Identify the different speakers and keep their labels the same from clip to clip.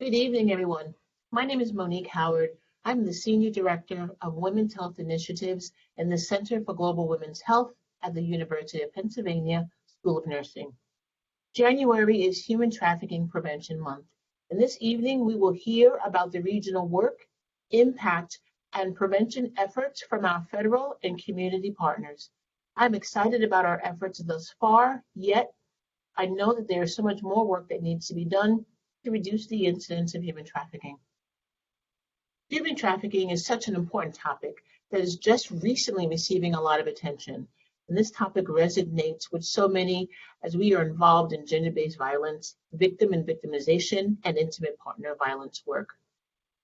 Speaker 1: Good evening, everyone. My name is Monique Howard. I'm the Senior Director of Women's Health Initiatives in the Center for Global Women's Health at the University of Pennsylvania School of Nursing. January is Human Trafficking Prevention Month, and this evening we will hear about the regional work, impact, and prevention efforts from our federal and community partners. I'm excited about our efforts thus far, yet I know that there is so much more work that needs to be done to reduce the incidence of human trafficking. Human trafficking is such an important topic that is just recently receiving a lot of attention. And this topic resonates with so many as we are involved in gender-based violence, victim and victimization, and intimate partner violence work.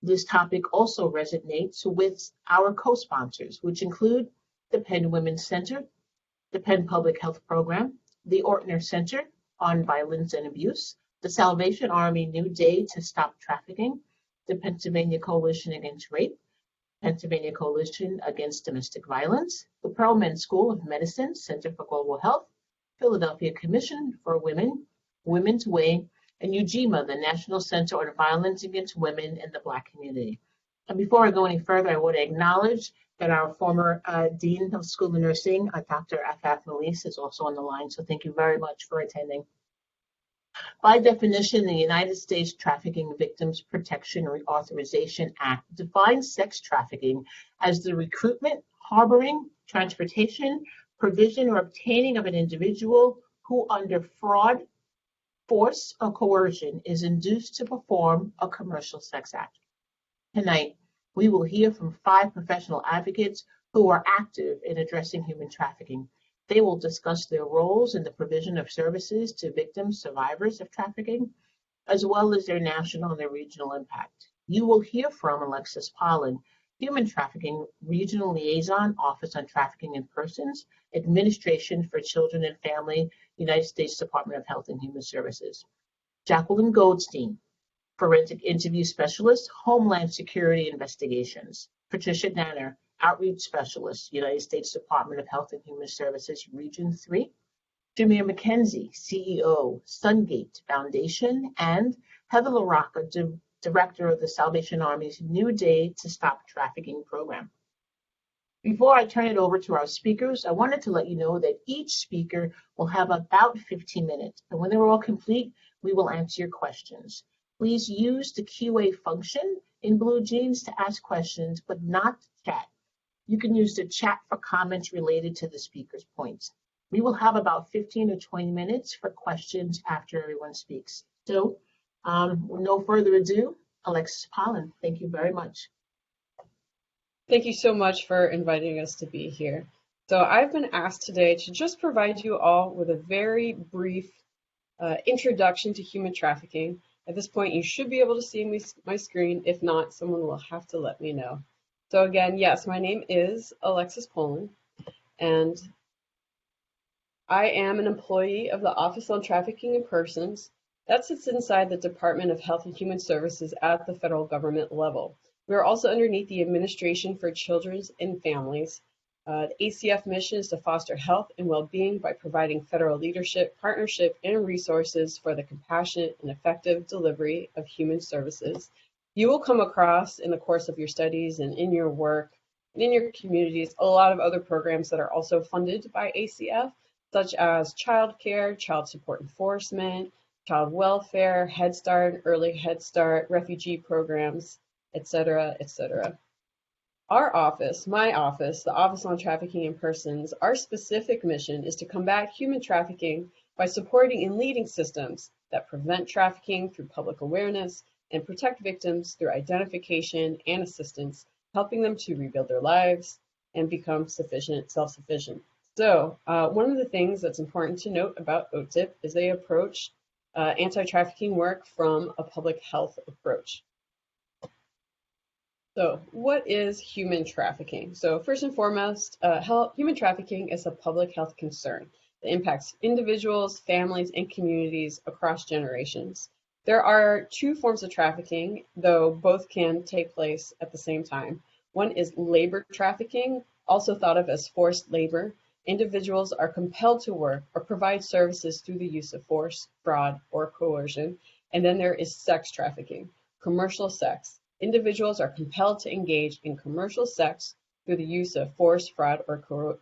Speaker 1: This topic also resonates with our co-sponsors, which include the Penn Women's Center, the Penn Public Health Program, the Ortner Center on Violence and Abuse, the Salvation Army New Day to Stop Trafficking, the Pennsylvania Coalition Against Rape, Pennsylvania Coalition Against Domestic Violence, the Perelman School of Medicine Center for Global Health, Philadelphia Commission for Women, Women's Way, and UGIMA, the National Center on Violence Against Women in the Black Community. And before I go any further, I want to acknowledge that our former Dean of School of Nursing, Dr. Afaf Melise, is also on the line, so thank you very much for attending. By definition, the United States Trafficking Victims Protection Reauthorization Act defines sex trafficking as the recruitment, harboring, transportation, provision, or obtaining of an individual who under fraud, force, or coercion is induced to perform a commercial sex act. Tonight, we will hear from 5 professional advocates who are active in addressing human trafficking. They will discuss their roles in the provision of services to victims, survivors of trafficking, as well as their national and their regional impact. You will hear from Alexis Pollan, Human Trafficking Regional Liaison, Office on Trafficking in Persons, Administration for Children and Family, United States Department of Health and Human Services. Jacqueline Goldstein, Forensic Interview Specialist, Homeland Security Investigations. Patricia Danner, Outreach Specialist, United States Department of Health and Human Services, Region 3. Jameer McKenzie, CEO, Sungate Foundation, and Heather Larocca, Director of the Salvation Army's New Day to Stop Trafficking program. Before I turn it over to our speakers, I wanted to let you know that each speaker will have about 15 minutes, and when they're all complete, we will answer your questions. Please use the QA function in Blue Jeans to ask questions, but not chat. You can use the chat for comments related to the speaker's points. We will have about 15 or 20 minutes for questions after everyone speaks. So, with no further ado, Alexis Pollan, thank you very much.
Speaker 2: Thank you so much for inviting us to be here. So I've been asked today to just provide you all with a very brief introduction to human trafficking. At this point, you should be able to see my screen. If not, someone will have to let me know. So again, yes, my name is Alexis Pollan, and I am an employee of the Office on Trafficking in Persons. That sits inside the Department of Health and Human Services at the federal government level. We are also underneath the Administration for Children and Families. The ACF mission is to foster health and well-being by providing federal leadership, partnership, and resources for the compassionate and effective delivery of human services. You will come across in the course of your studies and in your work and in your communities a lot of other programs that are also funded by ACF, such as child care, child support enforcement, child welfare, Head Start, early Head Start, refugee programs, etc., etc. Our office, my office, the Office on Trafficking in Persons, our specific mission is to combat human trafficking by supporting and leading systems that prevent trafficking through public awareness and protect victims through identification and assistance, helping them to rebuild their lives and become self-sufficient. So one of the things that's important to note about OTIP is they approach anti-trafficking work from a public health approach. So what is human trafficking? So first and foremost, human trafficking is a public health concern that impacts individuals, families, and communities across generations. There are 2 forms of trafficking, though both can take place at the same time. One is labor trafficking, also thought of as forced labor. Individuals are compelled to work or provide services through the use of force, fraud, or coercion. And then there is sex trafficking. commercial sex. Individuals are compelled to engage in commercial sex through the use of force, fraud, or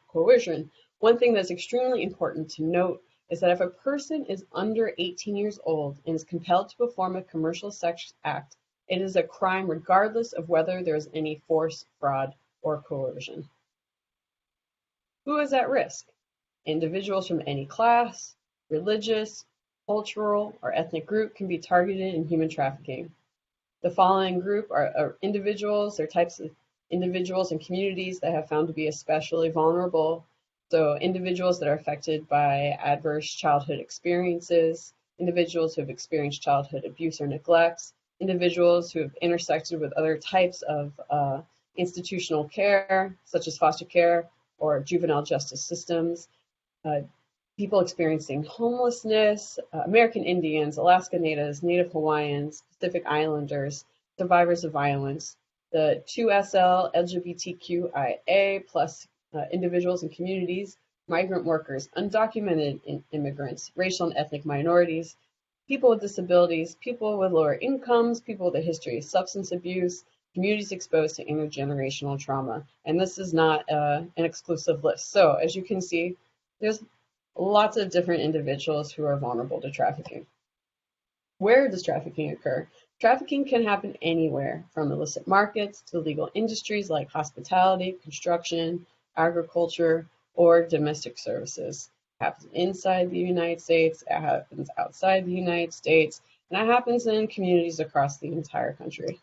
Speaker 2: coercion. One thing that's extremely important to note is that if a person is under 18 years old and is compelled to perform a commercial sex act, it is a crime regardless of whether there is any force, fraud, or coercion. Who is at risk? Individuals from any class, religious, cultural, or ethnic group can be targeted in human trafficking. The following group are individuals, they're types of individuals and communities that have found to be especially vulnerable. So individuals that are affected by adverse childhood experiences, individuals who have experienced childhood abuse or neglect, individuals who have intersected with other types of institutional care, such as foster care or juvenile justice systems, people experiencing homelessness, American Indians, Alaska Natives, Native Hawaiians, Pacific Islanders, survivors of violence, the 2SL, LGBTQIA plus individuals and communities, migrant workers, undocumented immigrants, racial and ethnic minorities, people with disabilities, people with lower incomes, people with a history of substance abuse, communities exposed to intergenerational trauma. And this is not an exclusive list. So as you can see, there's lots of different individuals who are vulnerable to trafficking. Where does trafficking occur? Trafficking can happen anywhere, from illicit markets to legal industries like hospitality, construction, agriculture, or domestic services. It happens inside the United States, it happens outside the United States, and it happens in communities across the entire country.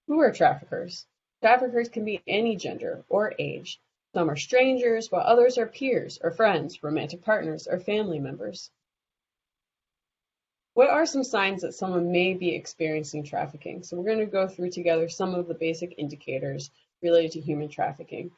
Speaker 2: Who are traffickers? Traffickers can be any gender or age. Some are strangers, while others are peers or friends, romantic partners, or family members. What are some signs that someone may be experiencing trafficking? So we're going to go through together some of the basic indicators related to human trafficking.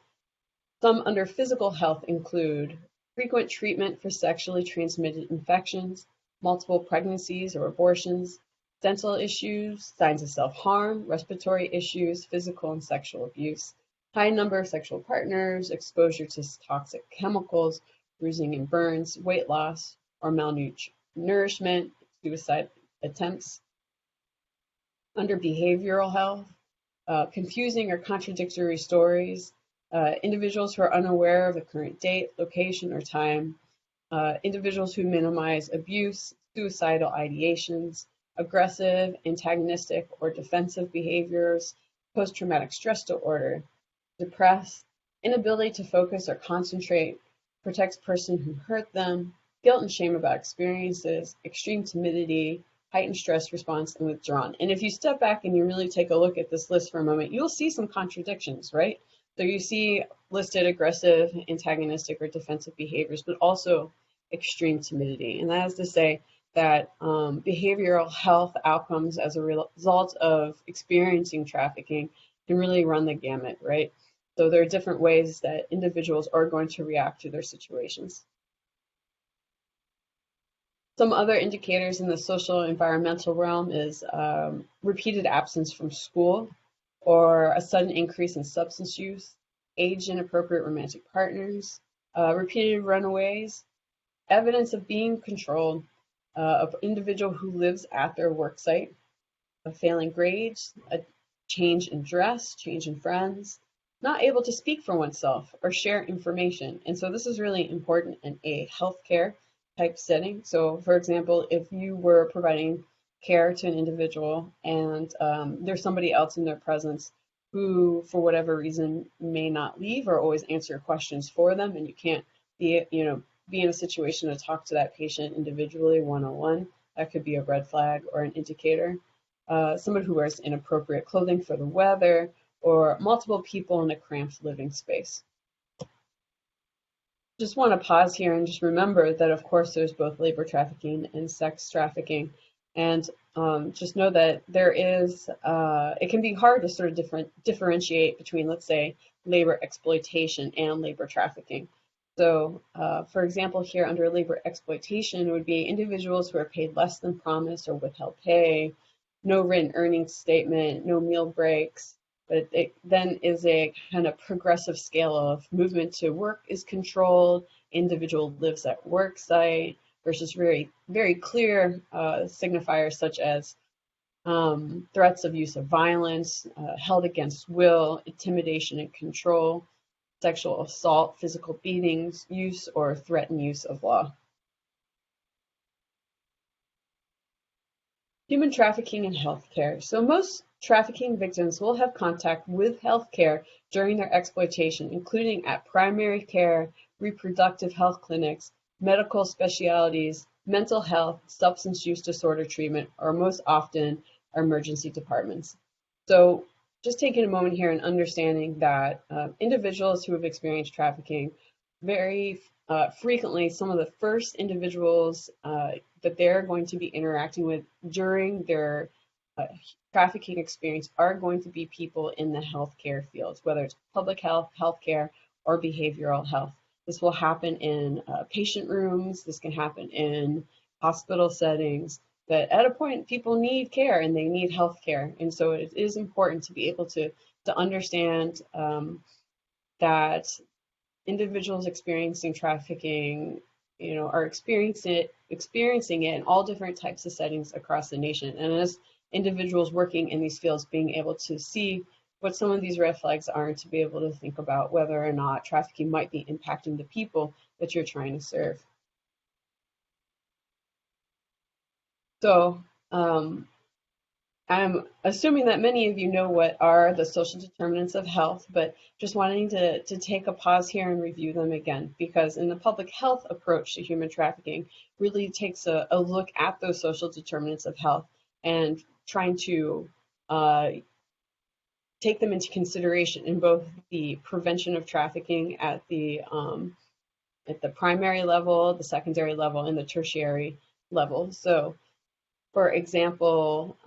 Speaker 2: Some under physical health include frequent treatment for sexually transmitted infections, multiple pregnancies or abortions, dental issues, signs of self-harm, respiratory issues, physical and sexual abuse, high number of sexual partners, exposure to toxic chemicals, bruising and burns, weight loss or malnourishment, suicide attempts. Under behavioral health, confusing or contradictory stories, individuals who are unaware of the current date, location, or time, individuals who minimize abuse, suicidal ideations, aggressive, antagonistic, or defensive behaviors, post-traumatic stress disorder, depressed, inability to focus or concentrate, protects person who hurt them, guilt and shame about experiences, extreme timidity, heightened stress response, and withdrawn. And if you step back and you really take a look at this list for a moment, you'll see some contradictions, right? So you see listed aggressive, antagonistic, or defensive behaviors, but also extreme timidity. And that is to say that behavioral health outcomes as a result of experiencing trafficking can really run the gamut, right? So there are different ways that individuals are going to react to their situations. Some other indicators in the social environmental realm is repeated absence from school or a sudden increase in substance use, age inappropriate romantic partners, repeated runaways, evidence of being controlled, of individual who lives at their work site, failing grades, a change in dress, change in friends, not able to speak for oneself or share information. And so this is really important in a healthcare type setting. So for example, if you were providing care to an individual and there's somebody else in their presence who, for whatever reason, may not leave or always answer questions for them, and you can't be in a situation to talk to that patient individually one-on-one, that could be a red flag or an indicator. Someone who wears inappropriate clothing for the weather, or multiple people in a cramped living space. Just want to pause here and just remember that, of course, there's both labor trafficking and sex trafficking. And just know that there is, it can be hard to sort of differentiate between, let's say, labor exploitation and labor trafficking. So, for example, here under labor exploitation would be individuals who are paid less than promised or withheld pay, no written earnings statement, no meal breaks. But it then is a kind of progressive scale of movement to work is controlled, individual lives at work site, versus very, very clear signifiers such as threats of use of violence, held against will, intimidation and control, sexual assault, physical beatings, use or threatened use of law. Human trafficking and healthcare. So most trafficking victims will have contact with healthcare during their exploitation, including at primary care, reproductive health clinics, medical specialties, mental health, substance use disorder treatment, or most often emergency departments. So just taking a moment here and understanding that individuals who have experienced trafficking very frequently, some of the first individuals that they're going to be interacting with during their trafficking experience are going to be people in the healthcare fields, whether it's public health, healthcare, or behavioral health. This will happen in patient rooms. This can happen in hospital settings. That at a point, people need care and they need health care. And so it is important to be able to understand that individuals experiencing trafficking, are experiencing it in all different types of settings across the nation. And as individuals working in these fields, being able to see what some of these red flags are and to be able to think about whether or not trafficking might be impacting the people that you're trying to serve. So I'm assuming that many of you know what are the social determinants of health, but just wanting to take a pause here and review them again, because in the public health approach to human trafficking really takes a look at those social determinants of health and trying to take them into consideration in both the prevention of trafficking at the primary level, the secondary level, and the tertiary level. So, for example,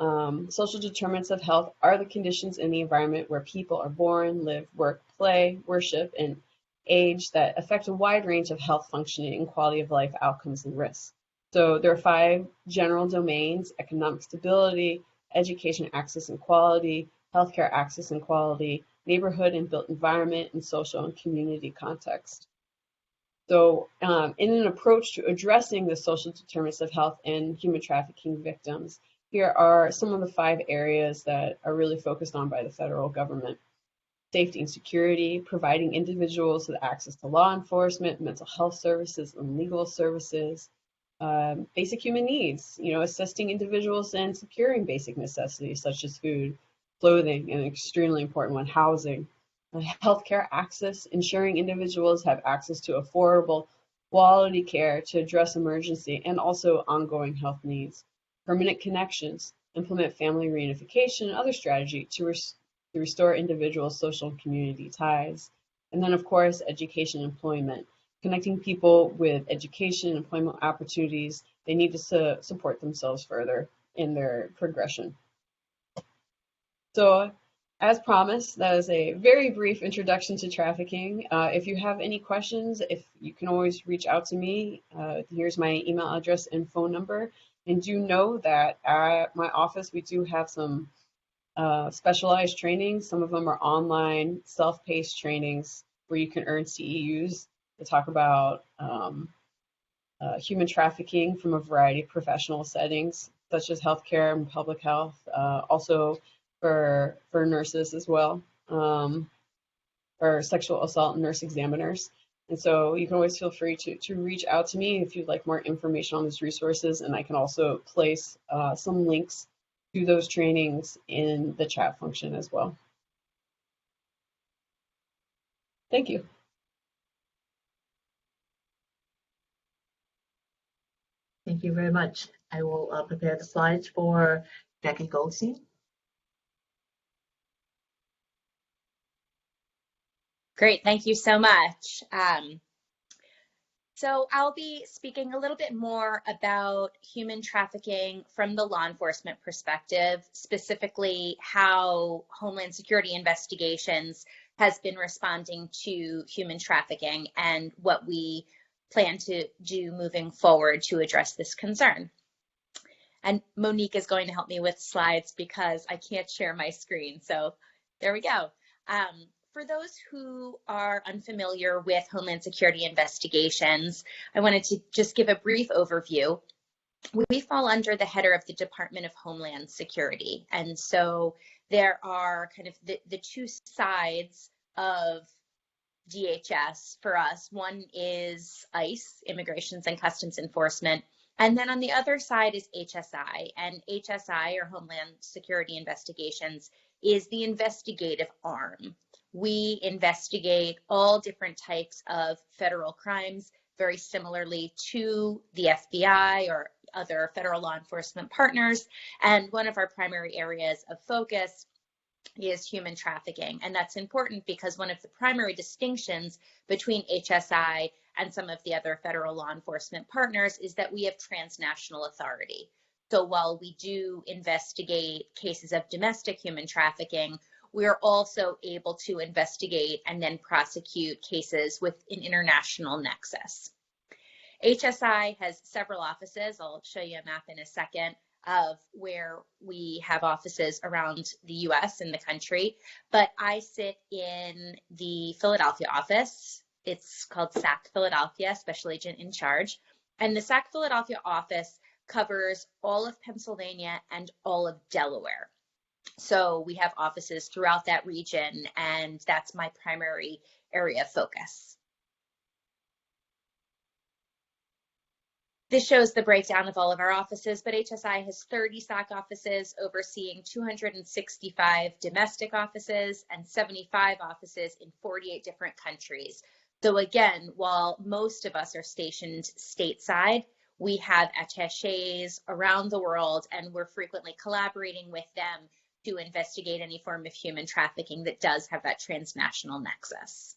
Speaker 2: social determinants of health are the conditions in the environment where people are born, live, work, play, worship, and age that affect a wide range of health functioning and quality of life outcomes and risks. So there are 5 general domains: economic stability, education access and quality, healthcare access and quality, neighborhood and built environment, and social and community context. So in an approach to addressing the social determinants of health and human trafficking victims, here are some of the 5 areas that are really focused on by the federal government: safety and security, providing individuals with access to law enforcement, mental health services, and legal services, basic human needs, assisting individuals in securing basic necessities such as food, clothing, and an extremely important one, housing. Healthcare access, ensuring individuals have access to affordable, quality care to address emergency and also ongoing health needs. Permanent connections, implement family reunification and other strategy to restore individuals' social and community ties. And then, of course, education and employment, connecting people with education and employment opportunities. They need to support themselves further in their progression. So, as promised, that is a very brief introduction to trafficking. If you have any questions, you can always reach out to me. Here's my email address and phone number. And do know that at my office, we do have some specialized trainings. Some of them are online, self-paced trainings where you can earn CEUs to talk about human trafficking from a variety of professional settings, such as healthcare and public health, also for nurses as well, or sexual assault nurse examiners. And so you can always feel free to reach out to me if you'd like more information on these resources, and I can also place some links to those trainings in the chat function as well. Thank you.
Speaker 1: Thank you very much. I will prepare the slides for Jackie Goldstein.
Speaker 3: Great, thank you so much. So I'll be speaking a little bit more about human trafficking from the law enforcement perspective, specifically how Homeland Security Investigations has been responding to human trafficking and what we plan to do moving forward to address this concern. And Monique is going to help me with slides because I can't share my screen. So there we go. For those who are unfamiliar with Homeland Security Investigations, I wanted to just give a brief overview. we fall under the header of the Department of Homeland Security. And so there are kind of the two sides of DHS for us. One is ICE, Immigrations and Customs Enforcement. And then on the other side is HSI. And HSI, or Homeland Security Investigations, is the investigative arm. We investigate all different types of federal crimes, very similarly to the FBI or other federal law enforcement partners. And one of our primary areas of focus is human trafficking. And that's important because one of the primary distinctions between HSI and some of the other federal law enforcement partners is that we have transnational authority. So while we do investigate cases of domestic human trafficking, we are also able to investigate and then prosecute cases with an international nexus. HSI has several offices. I'll show you a map in a second of where we have offices around the US and the country, but I sit in the Philadelphia office. It's called SAC Philadelphia, Special Agent in Charge. And the SAC Philadelphia office covers all of Pennsylvania and all of Delaware. So we have offices throughout that region, and that's my primary area of focus. This shows the breakdown of all of our offices, but HSI has 30 SAC offices overseeing 265 domestic offices and 75 offices in 48 different countries. So again, while most of us are stationed stateside, we have attachés around the world, and we're frequently collaborating with them to investigate any form of human trafficking that does have that transnational nexus.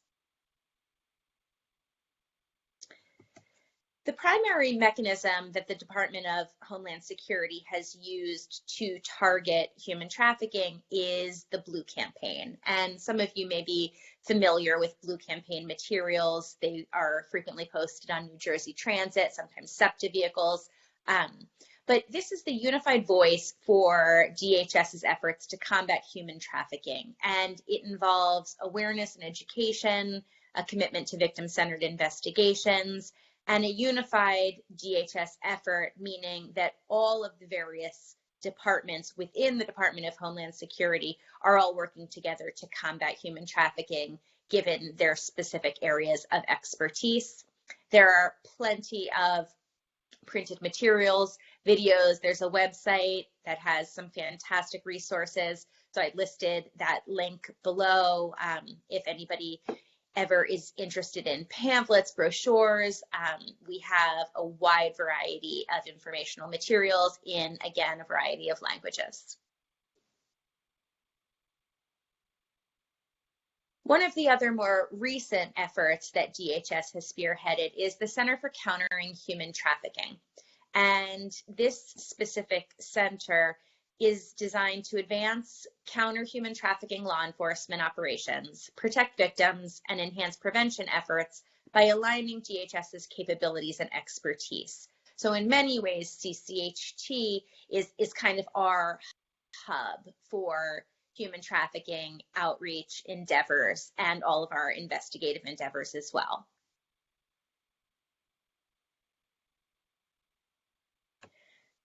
Speaker 3: The primary mechanism that the Department of Homeland Security has used to target human trafficking is the Blue Campaign. And some of you may be familiar with Blue Campaign materials. They are frequently posted on New Jersey Transit, sometimes SEPTA vehicles. But this is the unified voice for DHS's efforts to combat human trafficking. And it involves awareness and education, a commitment to victim-centered investigations, and a unified DHS effort, meaning that all of the various departments within the Department of Homeland Security are all working together to combat human trafficking, given their specific areas of expertise. There are plenty of printed materials, videos. There's a website that has some fantastic resources. So I listed that link below. If anybody ever is interested in pamphlets, brochures, we have a wide variety of informational materials in, again, a variety of languages. One of the other more recent efforts that DHS has spearheaded is the Center for Countering Human Trafficking. And this specific center is designed to advance counter human trafficking law enforcement operations, protect victims, and enhance prevention efforts by aligning DHS's capabilities and expertise. So in many ways, CCHT is kind of our hub for human trafficking outreach endeavors and all of our investigative endeavors as well.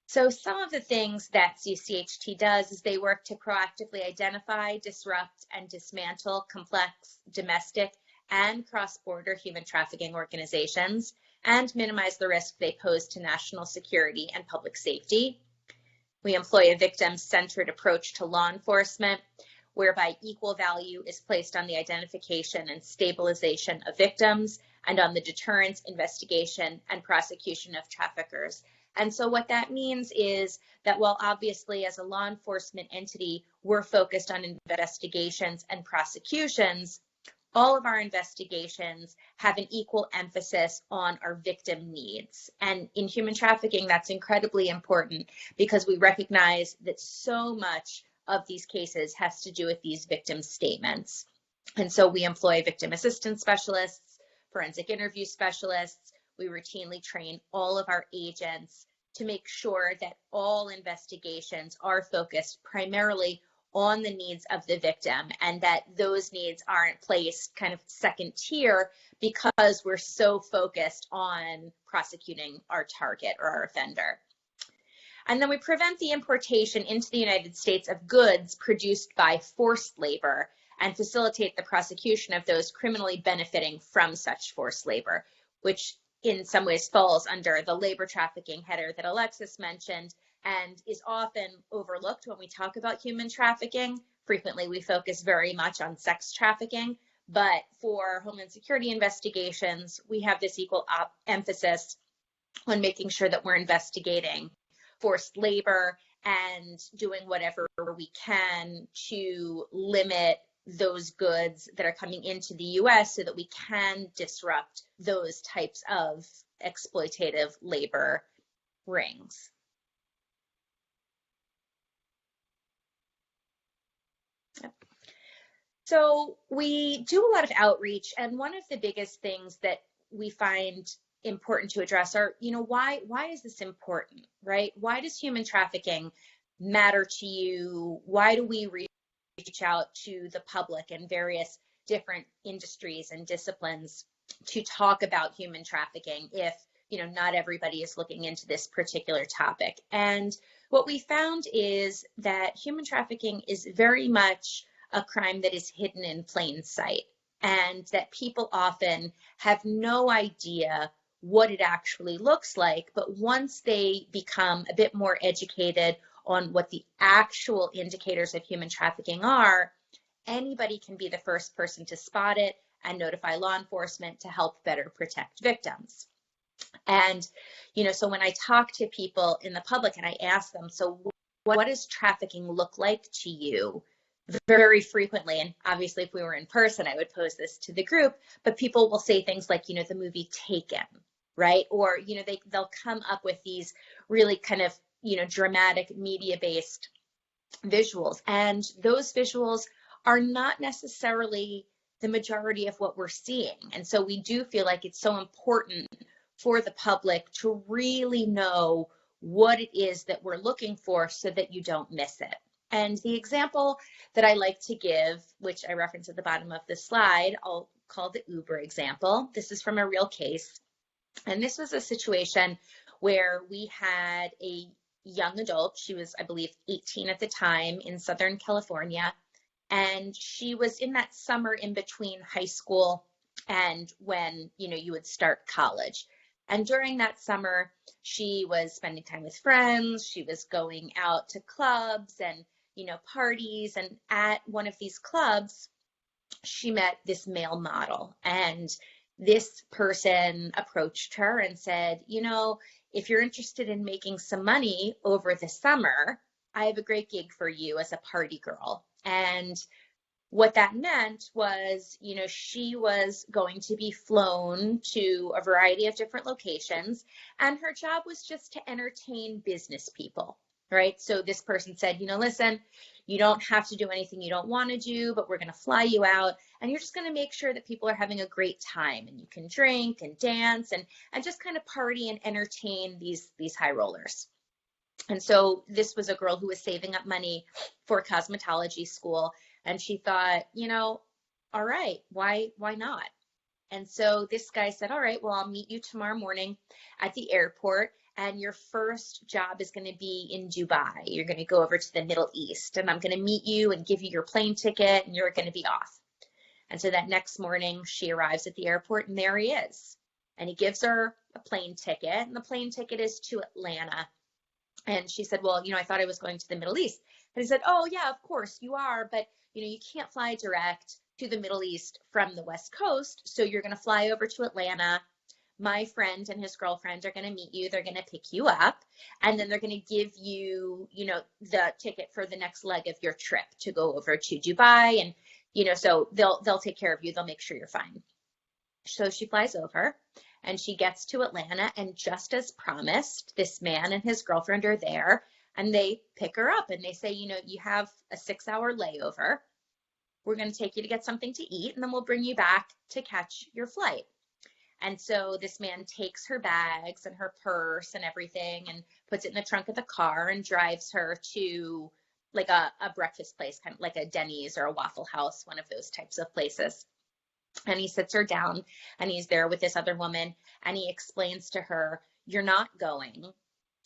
Speaker 3: So some of the things that CCHT does is they work to proactively identify, disrupt, and dismantle complex domestic and cross-border human trafficking organizations and minimize the risk they pose to national security and public safety. We employ a victim-centered approach to law enforcement, whereby equal value is placed on the identification and stabilization of victims and on the deterrence, investigation, and prosecution of traffickers. And so what that means is that while obviously as a law enforcement entity, we're focused on investigations and prosecutions, all of our investigations have an equal emphasis on our victim needs. And in human trafficking, that's incredibly important because we recognize that so much of these cases has to do with these victim statements. And so we employ victim assistance specialists, forensic interview specialists. We routinely train all of our agents to make sure that all investigations are focused primarily on the needs of the victim and that those needs aren't placed kind of second tier because we're so focused on prosecuting our target or our offender. And then we prevent the importation into the United States of goods produced by forced labor and facilitate the prosecution of those criminally benefiting from such forced labor, which in some ways falls under the labor trafficking header that Alexis mentioned and is often overlooked when we talk about human trafficking. Frequently, we focus very much on sex trafficking, but for Homeland Security investigations, we have this equal emphasis on making sure that we're investigating forced labor and doing whatever we can to limit those goods that are coming into the US so that we can disrupt those types of exploitative labor rings. So we do a lot of outreach, and one of the biggest things that we find important to address are, why is this important, right? Why does human trafficking matter to you? Why do we reach out to the public and various different industries and disciplines to talk about human trafficking if, not everybody is looking into this particular topic? And what we found is that human trafficking is very much a crime that is hidden in plain sight, and that people often have no idea what it actually looks like. But once they become a bit more educated on what the actual indicators of human trafficking are, anybody can be the first person to spot it and notify law enforcement to help better protect victims. And, so when I talk to people in the public and I ask them, so what does trafficking look like to you? Very frequently, and obviously if we were in person, I would pose this to the group, but people will say things like, the movie Taken, right? Or, they'll come up with these really kind of, dramatic media-based visuals. And those visuals are not necessarily the majority of what we're seeing. And so we do feel like it's so important for the public to really know what it is that we're looking for so that you don't miss it. And the example that I like to give, which I reference at the bottom of the slide, I'll call the Uber example. This is from a real case. And this was a situation where we had a young adult. She was, I believe, 18 at the time in Southern California. And she was in that summer in between high school and when, you would start college. And during that summer, she was spending time with friends. She was going out to clubs and parties, and at one of these clubs, she met this male model, and this person approached her and said, if you're interested in making some money over the summer, I have a great gig for you as a party girl. And what that meant was, she was going to be flown to a variety of different locations, and her job was just to entertain business people. Right? So this person said, listen, you don't have to do anything you don't want to do, but we're going to fly you out, and you're just going to make sure that people are having a great time, and you can drink and dance and just kind of party and entertain these high rollers. And so this was a girl who was saving up money for cosmetology school, and she thought, all right, why not? And so this guy said, all right, well, I'll meet you tomorrow morning at the airport. And your first job is going to be in Dubai. You're going to go over to the Middle East, and I'm going to meet you and give you your plane ticket, and you're going to be off. And so that next morning, she arrives at the airport, and there he is. And he gives her a plane ticket, and the plane ticket is to Atlanta. And she said, well, I thought I was going to the Middle East. And he said, oh, yeah, of course you are, but, you can't fly direct to the Middle East from the West Coast, so you're going to fly over to Atlanta. My friend and his girlfriend are going to meet you. They're going to pick you up, and then they're going to give you, the ticket for the next leg of your trip to go over to Dubai. And, so they'll take care of you. They'll make sure you're fine. So she flies over, and she gets to Atlanta, and just as promised, this man and his girlfriend are there, and they pick her up, and they say, you have a 6-hour layover. We're going to take you to get something to eat, and then we'll bring you back to catch your flight. And so this man takes her bags and her purse and everything and puts it in the trunk of the car and drives her to like a breakfast place, kind of like a Denny's or a Waffle House, one of those types of places. And he sits her down, and he's there with this other woman, and he explains to her, you're not going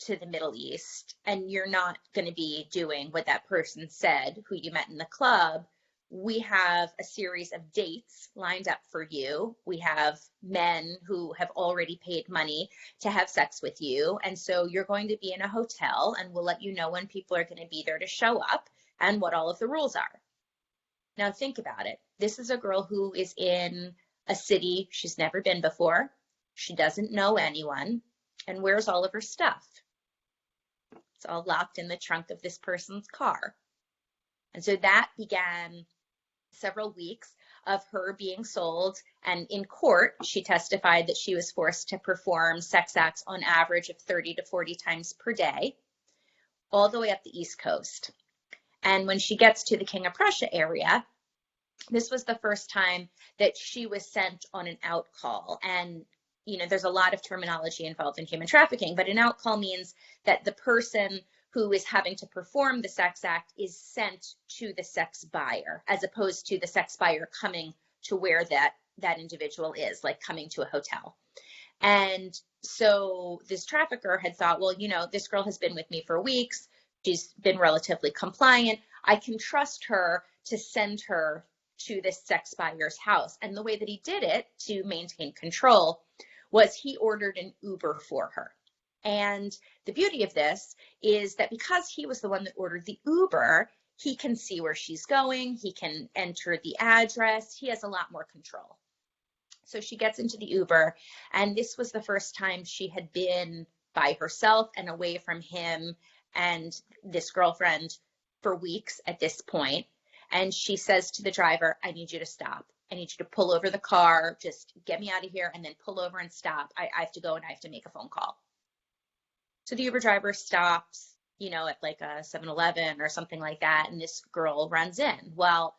Speaker 3: to the Middle East and you're not going to be doing what that person said, who you met in the club, we have a series of dates lined up for you. We have men who have already paid money to have sex with you. And so you're going to be in a hotel and we'll let you know when people are going to be there to show up and what all of the rules are. Now think about it. This is a girl who is in a city she's never been before. She doesn't know anyone. And where's all of her stuff? It's all locked in the trunk of this person's car. And so that began several weeks of her being sold. And in court, she testified that she was forced to perform sex acts on average of 30 to 40 times per day, all the way up the East Coast. And when she gets to the King of Prussia area, this was the first time that she was sent on an out call. And you know, there's a lot of terminology involved in human trafficking, but an out call means that the person who is having to perform the sex act is sent to the sex buyer, as opposed to the sex buyer coming to where that individual is, like coming to a hotel. And so this trafficker had thought, well, you know, this girl has been with me for weeks. She's been relatively compliant. I can trust her to send her to this sex buyer's house. And the way that he did it to maintain control was he ordered an Uber for her. And the beauty of this is that because he was the one that ordered the Uber, he can see where she's going. He can enter the address. He has a lot more control. So she gets into the Uber, and this was the first time she had been by herself and away from him and this girlfriend for weeks at this point. And she says to the driver, I need you to stop. I need you to pull over the car, just get me out of here, and then pull over and stop. I have to go and I have to make a phone call. So the Uber driver stops, you know, at like a 7-Eleven or something like that, and this girl runs in. Well,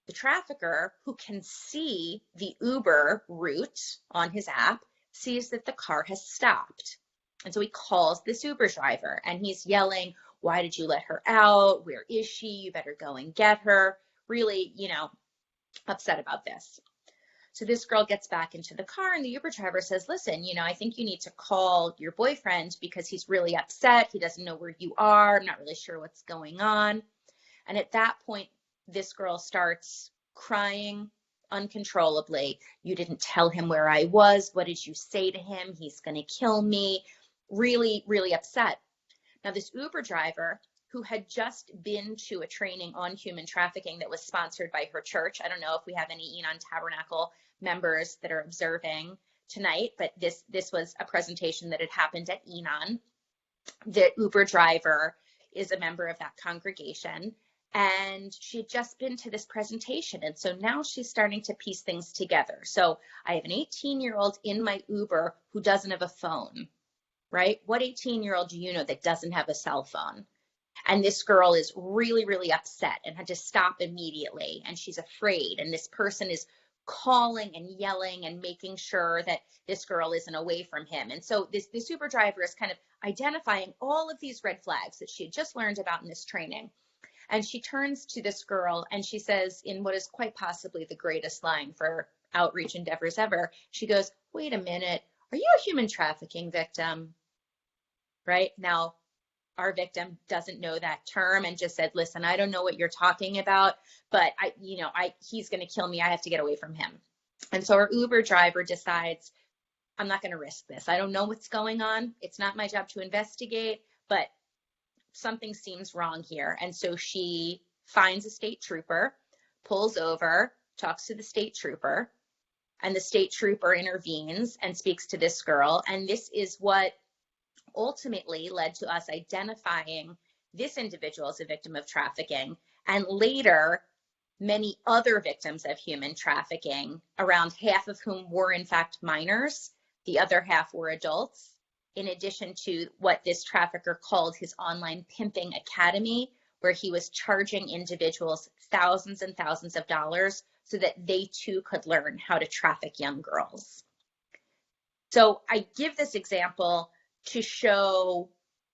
Speaker 3: the trafficker, who can see the Uber route on his app, sees that the car has stopped. And so he calls this Uber driver, and he's yelling, why did you let her out? Where is she? You better go and get her. Really, you know, upset about this. So this girl gets back into the car, and the Uber driver says, listen, you know, I think you need to call your boyfriend because he's really upset. He doesn't know where you are. I'm not really sure what's going on. And at that point, this girl starts crying uncontrollably. You didn't tell him where I was. What did you say to him? He's going to kill me. Really, really upset. Now, this Uber driver, who had just been to a training on human trafficking that was sponsored by her church. I don't know if we have any Enon Tabernacle members that are observing tonight, but this was a presentation that had happened at Enon. The Uber driver is a member of that congregation, and she had just been to this presentation. And so now she's starting to piece things together. So I have an 18-year-old in my Uber who doesn't have a phone, right? What 18-year-old do you know that doesn't have a cell phone? And this girl is really, really upset and had to stop immediately. And she's afraid. And this person is calling and yelling and making sure that this girl isn't away from him. And so this Uber driver is kind of identifying all of these red flags that she had just learned about in this training. And she turns to this girl and she says, in what is quite possibly the greatest line for outreach endeavors ever, she goes, wait a minute, are you a human trafficking victim? Right? Now, our victim doesn't know that term and just said, listen, I don't know what you're talking about, but he's going to kill me. I have to get away from him. And so our Uber driver decides, I'm not going to risk this. I don't know what's going on. It's not my job to investigate, but something seems wrong here. And so she finds a state trooper, pulls over, talks to the state trooper, and the state trooper intervenes and speaks to this girl. And this is what ultimately led to us identifying this individual as a victim of trafficking, and later many other victims of human trafficking, around half of whom were in fact minors, the other half were adults, in addition to what this trafficker called his online pimping academy, where he was charging individuals thousands and thousands of dollars so that they too could learn how to traffic young girls. So I give this example to show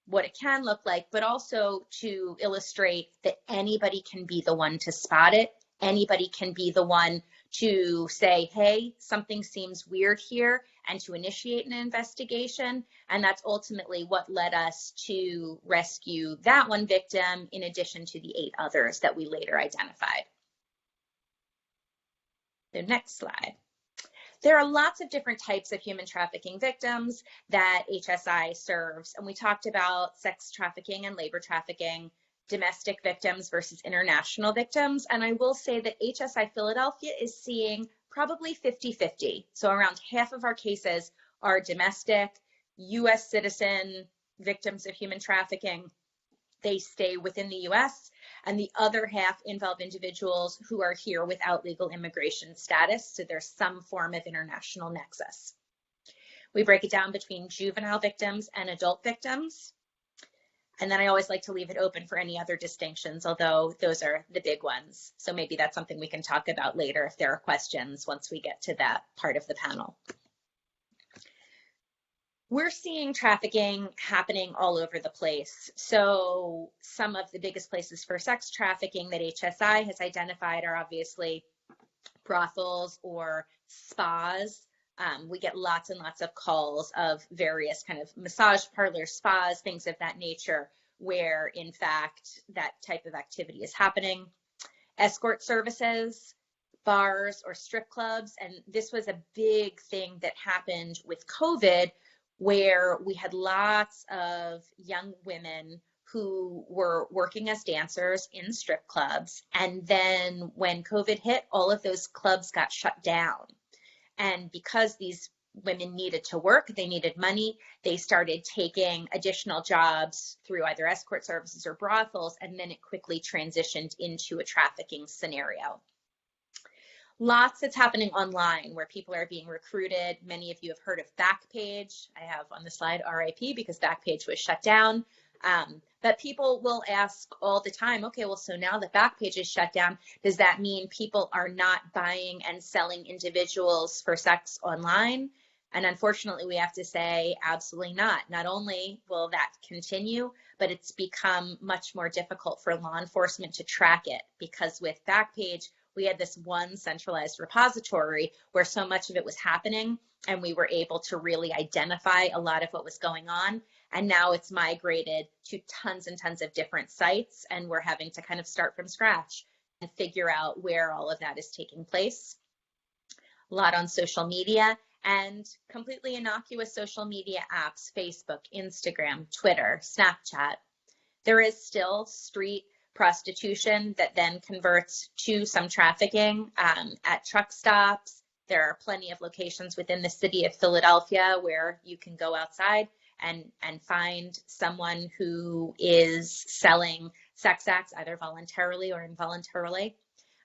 Speaker 3: what it can look like, but also to illustrate that anybody can be the one to spot it. Anybody can be the one to say, hey, something seems weird here, and to initiate an investigation. And that's ultimately what led us to rescue that one victim in addition to the 8 others that we later identified. The next slide. There are lots of different types of human trafficking victims that HSI serves, and we talked about sex trafficking and labor trafficking, domestic victims versus international victims, and I will say that HSI Philadelphia is seeing probably 50-50. So around half of our cases are domestic, US citizen victims of human trafficking. They stay within the US, and the other half involve individuals who are here without legal immigration status, so there's some form of international nexus. We break it down between juvenile victims and adult victims, and then I always like to leave it open for any other distinctions, although those are the big ones. So maybe that's something we can talk about later if there are questions once we get to that part of the panel. We're seeing trafficking happening all over the place. So some of the biggest places for sex trafficking that HSI has identified are obviously brothels or spas. We get lots and lots of calls of various kind of massage parlors, spas, things of that nature, where in fact that type of activity is happening. Escort services, bars or strip clubs. And this was a big thing that happened with COVID, where we had lots of young women who were working as dancers in strip clubs. And then when COVID hit, all of those clubs got shut down. And because these women needed to work, they needed money, they started taking additional jobs through either escort services or brothels, and then it quickly transitioned into a trafficking scenario. Lots that's happening online where people are being recruited. Many of you have heard of Backpage. I have on the slide RIP because Backpage was shut down. But people will ask all the time, okay, well, so now that Backpage is shut down, does that mean people are not buying and selling individuals for sex online? And unfortunately, we have to say absolutely not. Not only will that continue, but it's become much more difficult for law enforcement to track it, because with Backpage, we had this one centralized repository where so much of it was happening, and we were able to really identify a lot of what was going on. And now it's migrated to tons and tons of different sites, and we're having to kind of start from scratch and figure out where all of that is taking place. A lot on social media and completely innocuous social media apps, Facebook, Instagram, Twitter, Snapchat. There is still street prostitution that then converts to some trafficking at truck stops. There are plenty of locations within the city of Philadelphia where you can go outside and find someone who is selling sex acts, either voluntarily or involuntarily.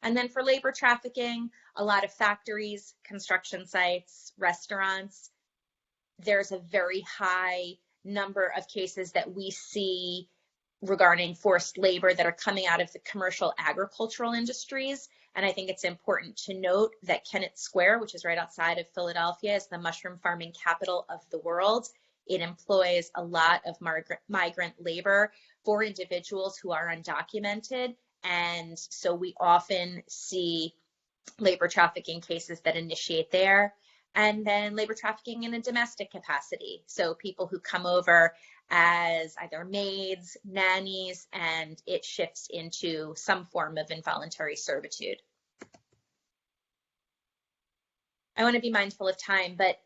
Speaker 3: And then for labor trafficking, a lot of factories, construction sites, restaurants. There's a very high number of cases that we see regarding forced labor that are coming out of the commercial agricultural industries. And I think it's important to note that Kennett Square, which is right outside of Philadelphia, is the mushroom farming capital of the world. It employs a lot of migrant labor for individuals who are undocumented. And so we often see labor trafficking cases that initiate there. And then labor trafficking in a domestic capacity. So people who come over as either maids, nannies, and it shifts into some form of involuntary servitude. I want to be mindful of time, but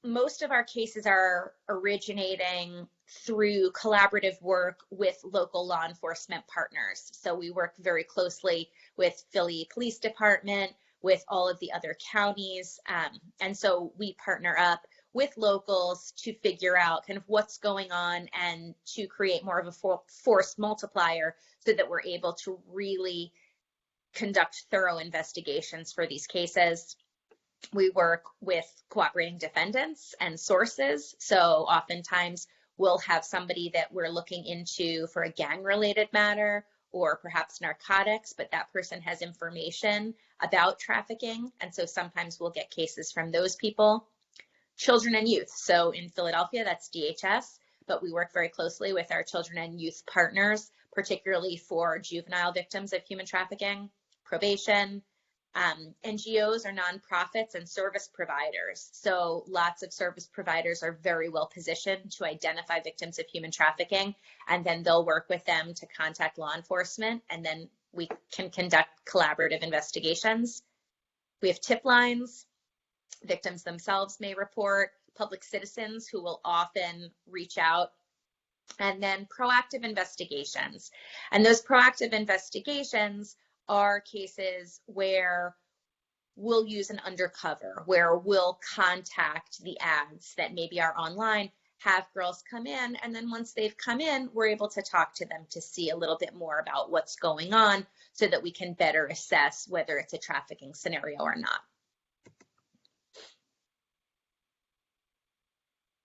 Speaker 3: most of our cases are originating through collaborative work with local law enforcement partners. So we work very closely with Philly Police Department, with all of the other counties. And so we partner up with locals to figure out kind of what's going on and to create more of a force multiplier so that we're able to really conduct thorough investigations for these cases. We work with cooperating defendants and sources. So oftentimes we'll have somebody that we're looking into for a gang-related matter or perhaps narcotics, but that person has information about trafficking. And so sometimes we'll get cases from those people. Children and youth. So in Philadelphia, that's DHS, but we work very closely with our children and youth partners, particularly for juvenile victims of human trafficking, probation, NGOs are nonprofits and service providers. So lots of service providers are very well positioned to identify victims of human trafficking, and then they'll work with them to contact law enforcement, and then we can conduct collaborative investigations. We have tip lines. Victims themselves may report, public citizens who will often reach out, and then proactive investigations. And those proactive investigations are cases where we'll use an undercover, where we'll contact the ads that maybe are online, have girls come in, and then once they've come in, we're able to talk to them to see a little bit more about what's going on so that we can better assess whether it's a trafficking scenario or not.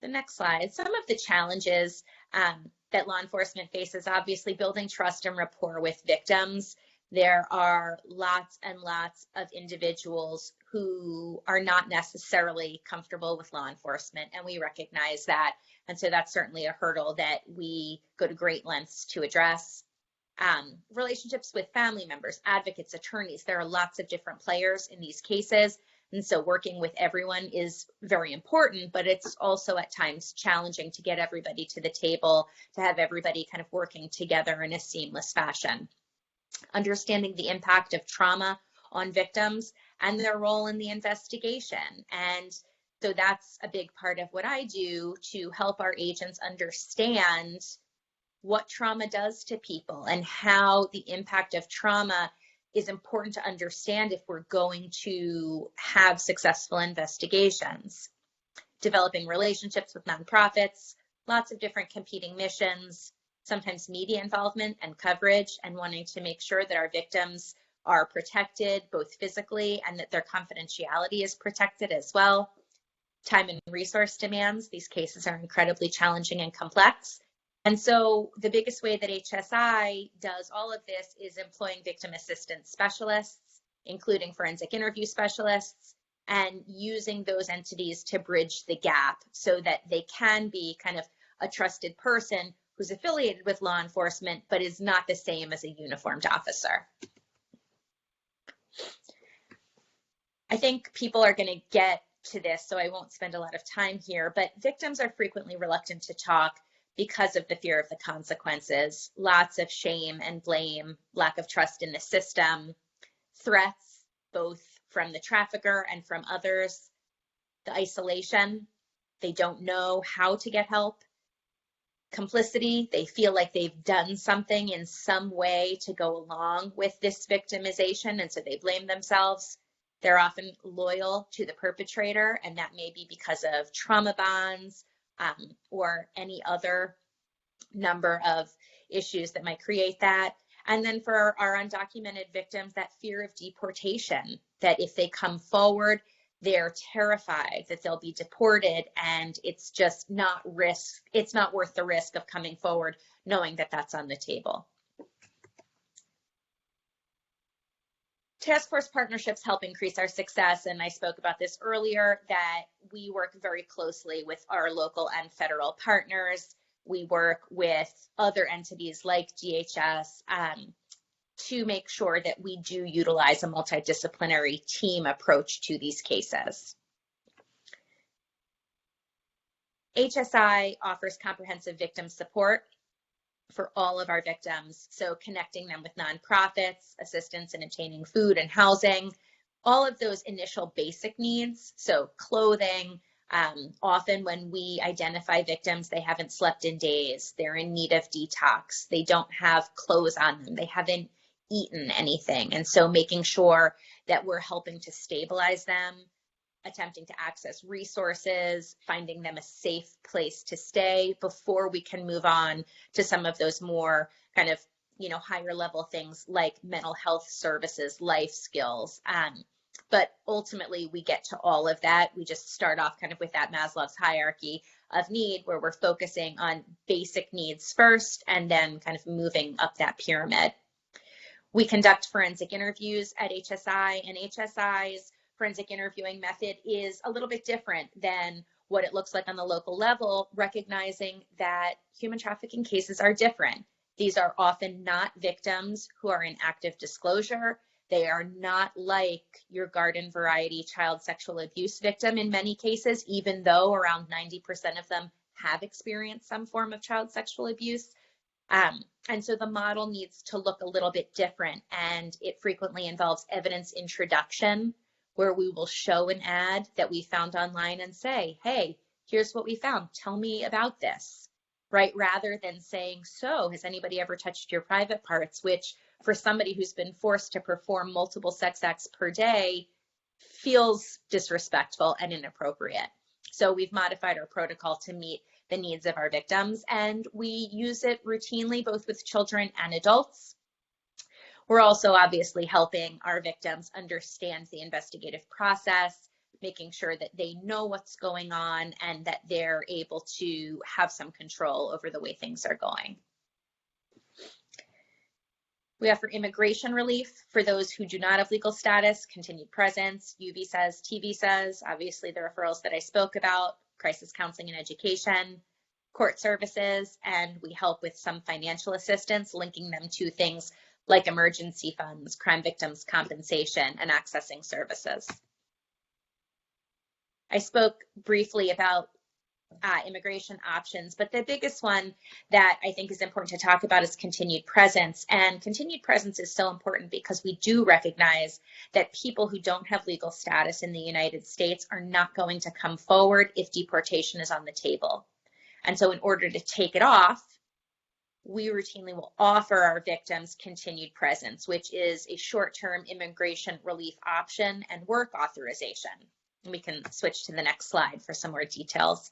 Speaker 3: The next slide, some of the challenges that law enforcement faces, obviously building trust and rapport with victims. There are lots and lots of individuals who are not necessarily comfortable with law enforcement, and we recognize that. And so that's certainly a hurdle that we go to great lengths to address. Relationships with family members, advocates, attorneys, there are lots of different players in these cases. And so working with everyone is very important, but it's also at times challenging to get everybody to the table, to have everybody kind of working together in a seamless fashion. Understanding the impact of trauma on victims and their role in the investigation. And so that's a big part of what I do to help our agents understand what trauma does to people and how the impact of trauma is important to understand if we're going to have successful investigations. Developing relationships with nonprofits, lots of different competing missions, sometimes media involvement and coverage, and wanting to make sure that our victims are protected both physically and that their confidentiality is protected as well. Time and resource demands. These cases are incredibly challenging and complex. And so the biggest way that HSI does all of this is employing victim assistance specialists, including forensic interview specialists, and using those entities to bridge the gap so that they can be kind of a trusted person who's affiliated with law enforcement, but is not the same as a uniformed officer. I think people are going to get to this, so I won't spend a lot of time here, but victims are frequently reluctant to talk because of the fear of the consequences, lots of shame and blame, lack of trust in the system, threats, both from the trafficker and from others, the isolation, they don't know how to get help, complicity, they feel like they've done something in some way to go along with this victimization, and so they blame themselves. They're often loyal to the perpetrator, and that may be because of trauma bonds, or any other number of issues that might create that. And then for our undocumented victims, that fear of deportation, that if they come forward, they're terrified that they'll be deported, and it's just not worth the risk of coming forward knowing that that's on the table. Task force partnerships help increase our success, and I spoke about this earlier, that we work very closely with our local and federal partners. We work with other entities like DHS to make sure that we do utilize a multidisciplinary team approach to these cases. HSI offers comprehensive victim support for all of our victims. So connecting them with nonprofits, assistance in obtaining food and housing, all of those initial basic needs. So clothing, often when we identify victims, they haven't slept in days, they're in need of detox, they don't have clothes on them, they haven't eaten anything. And so making sure that we're helping to stabilize them, attempting to access resources, finding them a safe place to stay before we can move on to some of those more kind of, higher level things like mental health services, life skills. But ultimately we get to all of that. We just start off kind of with that Maslow's hierarchy of need, where we're focusing on basic needs first and then kind of moving up that pyramid. We conduct forensic interviews at HSI, and HSI's forensic interviewing method is a little bit different than what it looks like on the local level, recognizing that human trafficking cases are different. These are often not victims who are in active disclosure. They are not like your garden variety child sexual abuse victim in many cases, even though around 90% of them have experienced some form of child sexual abuse. And so the model needs to look a little bit different, and it frequently involves evidence introduction, where we will show an ad that we found online and say, hey, here's what we found. Tell me about this, right? Rather than saying, so has anybody ever touched your private parts, which for somebody who's been forced to perform multiple sex acts per day feels disrespectful and inappropriate. So we've modified our protocol to meet the needs of our victims, and we use it routinely both with children and adults. We're also obviously helping our victims understand the investigative process, making sure that they know what's going on and that they're able to have some control over the way things are going. We offer immigration relief for those who do not have legal status, continued presence, U visas, T visas, obviously the referrals that I spoke about, crisis counseling and education, court services, and we help with some financial assistance, linking them to things like emergency funds, crime victims compensation, and accessing services. I spoke briefly about immigration options, but the biggest one that I think is important to talk about is continued presence. And continued presence is so important because we do recognize that people who don't have legal status in the United States are not going to come forward if deportation is on the table. And so in order to take it off, we routinely will offer our victims continued presence, which is a short-term immigration relief option and work authorization. And we can switch to the next slide for some more details.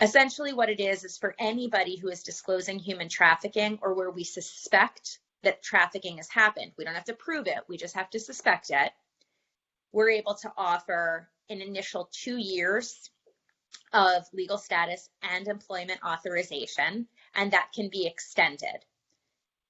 Speaker 3: Essentially what it is for anybody who is disclosing human trafficking or where we suspect that trafficking has happened. We don't have to prove it, we just have to suspect it. We're able to offer an initial 2 years of legal status and employment authorization, and that can be extended.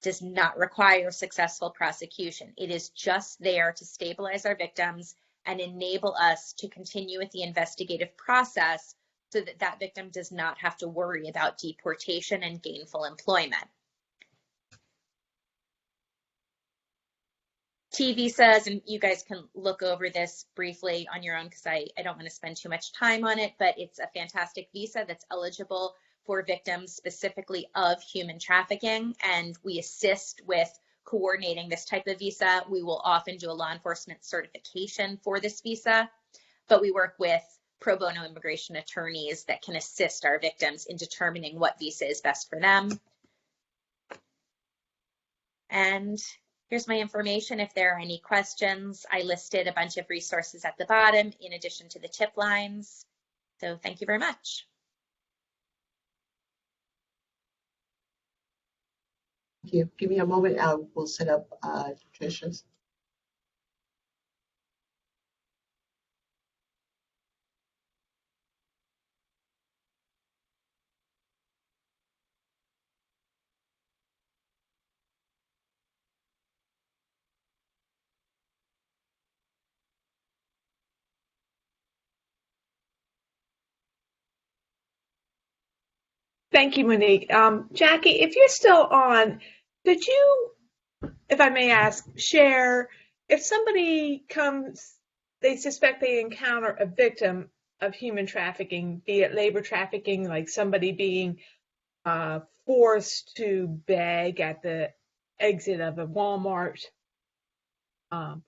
Speaker 3: Does not require successful prosecution. It is just there to stabilize our victims and enable us to continue with the investigative process so that that victim does not have to worry about deportation and gainful employment. T visas, and you guys can look over this briefly on your own because I don't want to spend too much time on it, but it's a fantastic visa that's eligible for victims specifically of human trafficking, and we assist with coordinating this type of visa. We will often do a law enforcement certification for this visa, but we work with pro bono immigration attorneys that can assist our victims in determining what visa is best for them. And here's my information if there are any questions. I listed a bunch of resources at the bottom in addition to the tip lines. So thank you very much.
Speaker 1: Thank you. Give me a moment. We'll set up Tricia's.
Speaker 4: Thank you, Monique. Jackie, if you're still on, could you, if I may ask, share if somebody comes, they suspect they encounter a victim of human trafficking, be it labor trafficking, like somebody being forced to beg at the exit of a Walmart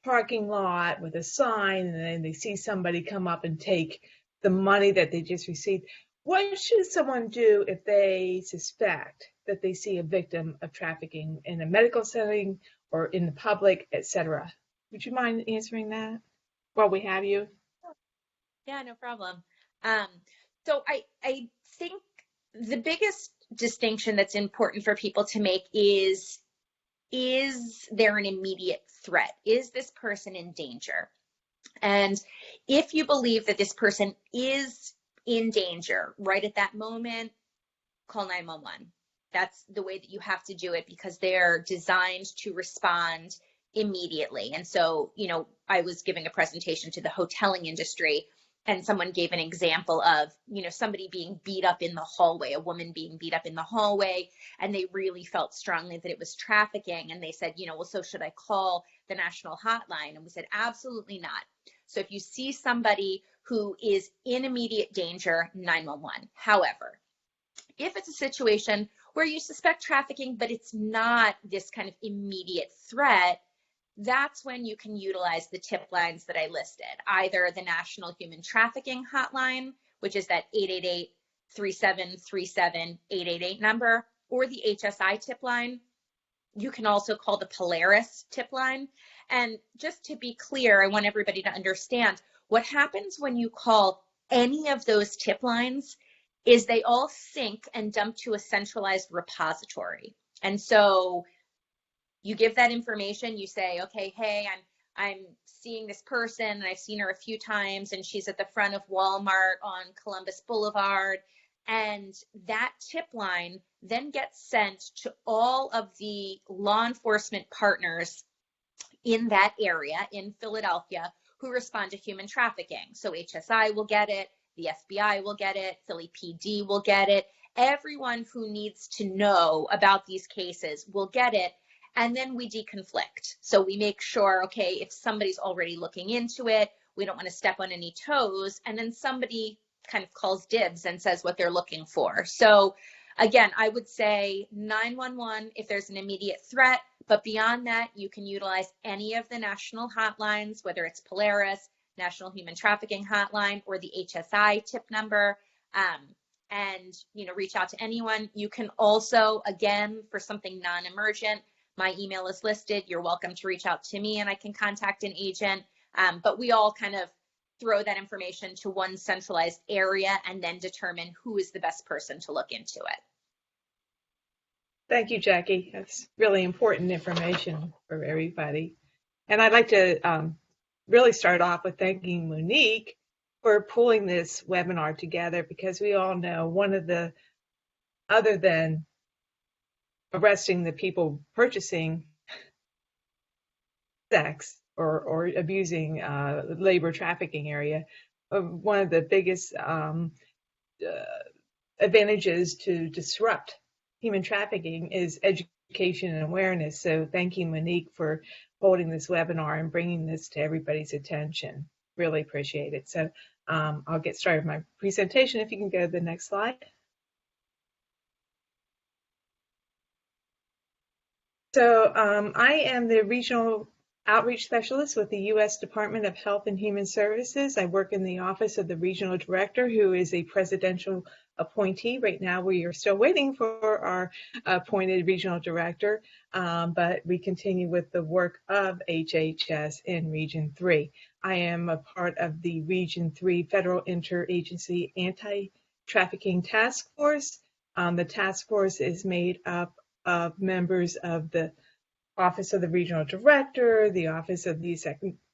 Speaker 4: parking lot with a sign, and then they see somebody come up and take the money that they just received. What should someone do if they suspect that they see a victim of trafficking in a medical setting or in the public, etc.? Would you mind answering that while we have you?
Speaker 3: Yeah, no problem. So I think the biggest distinction that's important for people to make is there an immediate threat? Is this person in danger? And if you believe that this person is in danger right at that moment, call 911. That's the way that you have to do it because they're designed to respond immediately. And so, I was giving a presentation to the hoteling industry, and someone gave an example of, somebody being beat up in the hallway, a woman being beat up in the hallway, and they really felt strongly that it was trafficking. And they said, well, so should I call the national hotline? And we said, absolutely not. So if you see somebody who is in immediate danger, 911. However, if it's a situation where you suspect trafficking, but it's not this kind of immediate threat, that's when you can utilize the tip lines that I listed, either the National Human Trafficking Hotline, which is that 888-3737-888 number, or the HSI tip line. You can also call the Polaris tip line. And just to be clear, I want everybody to understand what happens when you call any of those tip lines is they all sync and dump to a centralized repository. And so you give that information, you say, okay, hey, I'm seeing this person and I've seen her a few times and she's at the front of Walmart on Columbus Boulevard. And that tip line then gets sent to all of the law enforcement partners in that area in Philadelphia who respond to human trafficking. So HSI will get it, the FBI will get it, Philly PD will get it. Everyone who needs to know about these cases will get it. And then we deconflict. So we make sure, okay, if somebody's already looking into it, we don't want to step on any toes. And then somebody kind of calls dibs and says what they're looking for. So again, I would say 911 if there's an immediate threat, but beyond that, you can utilize any of the national hotlines, whether it's Polaris, National Human Trafficking Hotline, or the HSI tip number, and reach out to anyone. You can also, again, for something non-emergent, my email is listed. You're welcome to reach out to me and I can contact an agent. But we all kind of throw that information to one centralized area and then determine who is the best person to look into it.
Speaker 4: Thank you, Jackie. That's really important information for everybody. And I'd like to really start off with thanking Monique for pulling this webinar together, because we all know one of the, other than arresting the people purchasing sex or abusing labor trafficking area, one of the biggest advantages to disrupt human trafficking is education and awareness. So thanking Monique for holding this webinar and bringing this to everybody's attention. Really appreciate it. So I'll get started with my presentation. If you can go to the next slide. So I am the Regional Outreach Specialist with the U.S. Department of Health and Human Services. I work in the Office of the Regional Director, who is a presidential appointee. Right now, we are still waiting for our appointed Regional Director, but we continue with the work of HHS in Region 3. I am a part of the Region 3 Federal Interagency Anti-Trafficking Task Force. The task force is made up of members of the Office of the Regional Director, the Office of the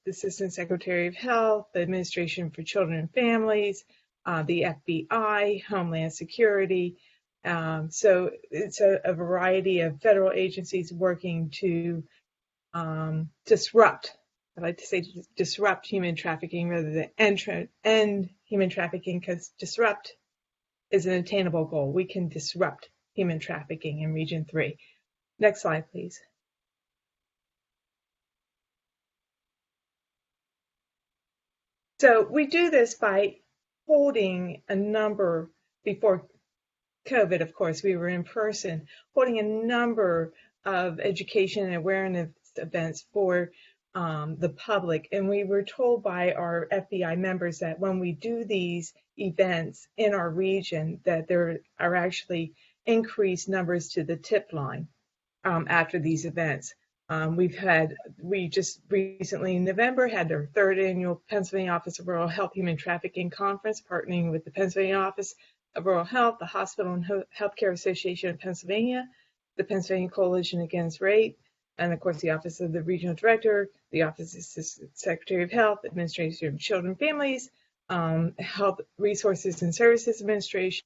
Speaker 4: Assistant Secretary of Health, the Administration for Children and Families, the FBI, Homeland Security. So it's a variety of federal agencies working to disrupt, I like to say disrupt human trafficking rather than end human trafficking, because disrupt is an attainable goal. We can disrupt human trafficking in Region 3. Next slide, please. So we do this by holding a number, before COVID, of course, we were in person, holding a number of education and awareness events for the public. And we were told by our FBI members that when we do these events in our region, that there are actually increased numbers to the tip line after these events. We just recently in November had our third annual Pennsylvania Office of Rural Health Human Trafficking Conference, partnering with the Pennsylvania Office of Rural Health, the Hospital and Healthcare Association of Pennsylvania, the Pennsylvania Coalition Against Rape, and of course the Office of the Regional Director, the Office of Assistant Secretary of Health, Administration of Children and Families, Health Resources and Services Administration,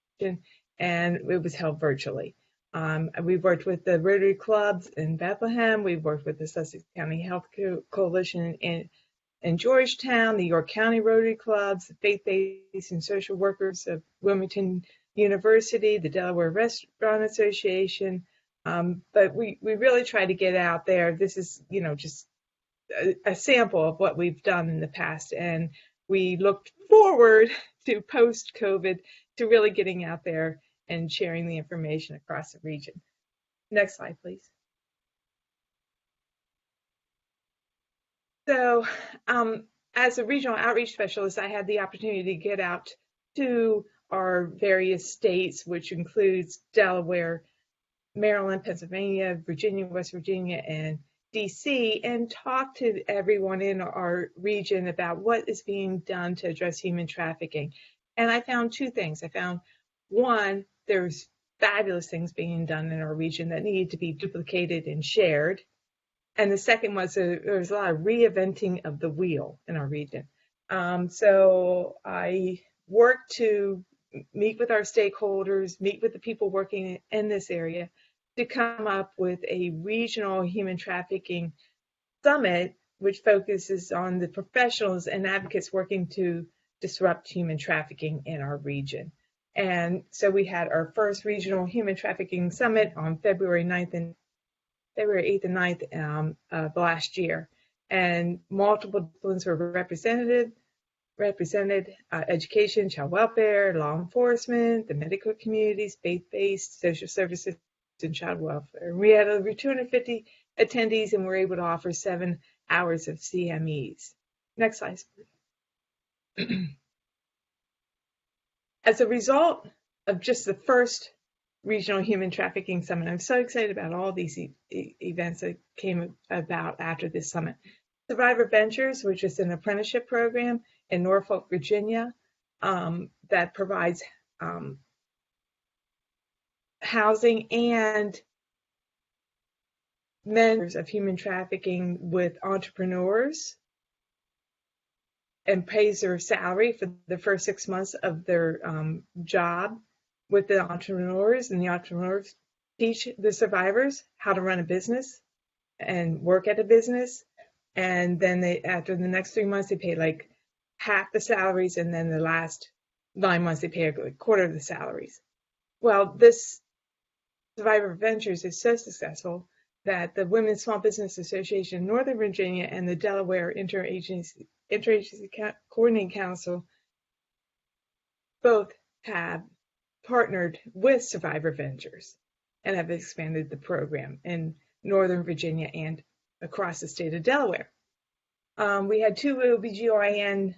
Speaker 4: and it was held virtually. We've worked with the Rotary Clubs in Bethlehem. We've worked with the Sussex County Health Coalition in in Georgetown, the York County Rotary Clubs, the Faith-Based and Social Workers of Wilmington University, the Delaware Restaurant Association. But we really try to get out there. This is, just a sample of what we've done in the past. And we look forward to post-COVID to really getting out there and sharing the information across the region. Next slide, please. So as a regional outreach specialist, I had the opportunity to get out to our various states, which includes Delaware, Maryland, Pennsylvania, Virginia, West Virginia, and DC, and talk to everyone in our region about what is being done to address human trafficking. And I found two things. I found, one, there's fabulous things being done in our region that need to be duplicated and shared. And the second was there was a lot of reinventing of the wheel in our region. So I worked to meet with our stakeholders, meet with the people working in this area to come up with a regional human trafficking summit, which focuses on the professionals and advocates working to disrupt human trafficking in our region. And so we had our first regional human trafficking summit on February 8th and 9th of last year. And multiple disciplines were represented, education, child welfare, law enforcement, the medical communities, faith-based, social services, and child welfare. We had over 250 attendees and were able to offer 7 hours of CMEs. Next slide, please. As a result of just the first Regional Human Trafficking Summit, I'm so excited about all these events that came about after this summit. Survivor Ventures, which is an apprenticeship program in Norfolk, Virginia, that provides housing and mentors of human trafficking with entrepreneurs and pays their salary for the first 6 months of their job with the entrepreneurs, and the entrepreneurs teach the survivors how to run a business and work at a business. And then after the next 3 months, they pay like half the salaries, and then the last 9 months, they pay a quarter of the salaries. Well, this Survivor Ventures is so successful that the Women's Small Business Association of Northern Virginia and the Delaware Interagency Coordinating Council both have partnered with Survivor Ventures and have expanded the program in Northern Virginia and across the state of Delaware. We had two OBGYN,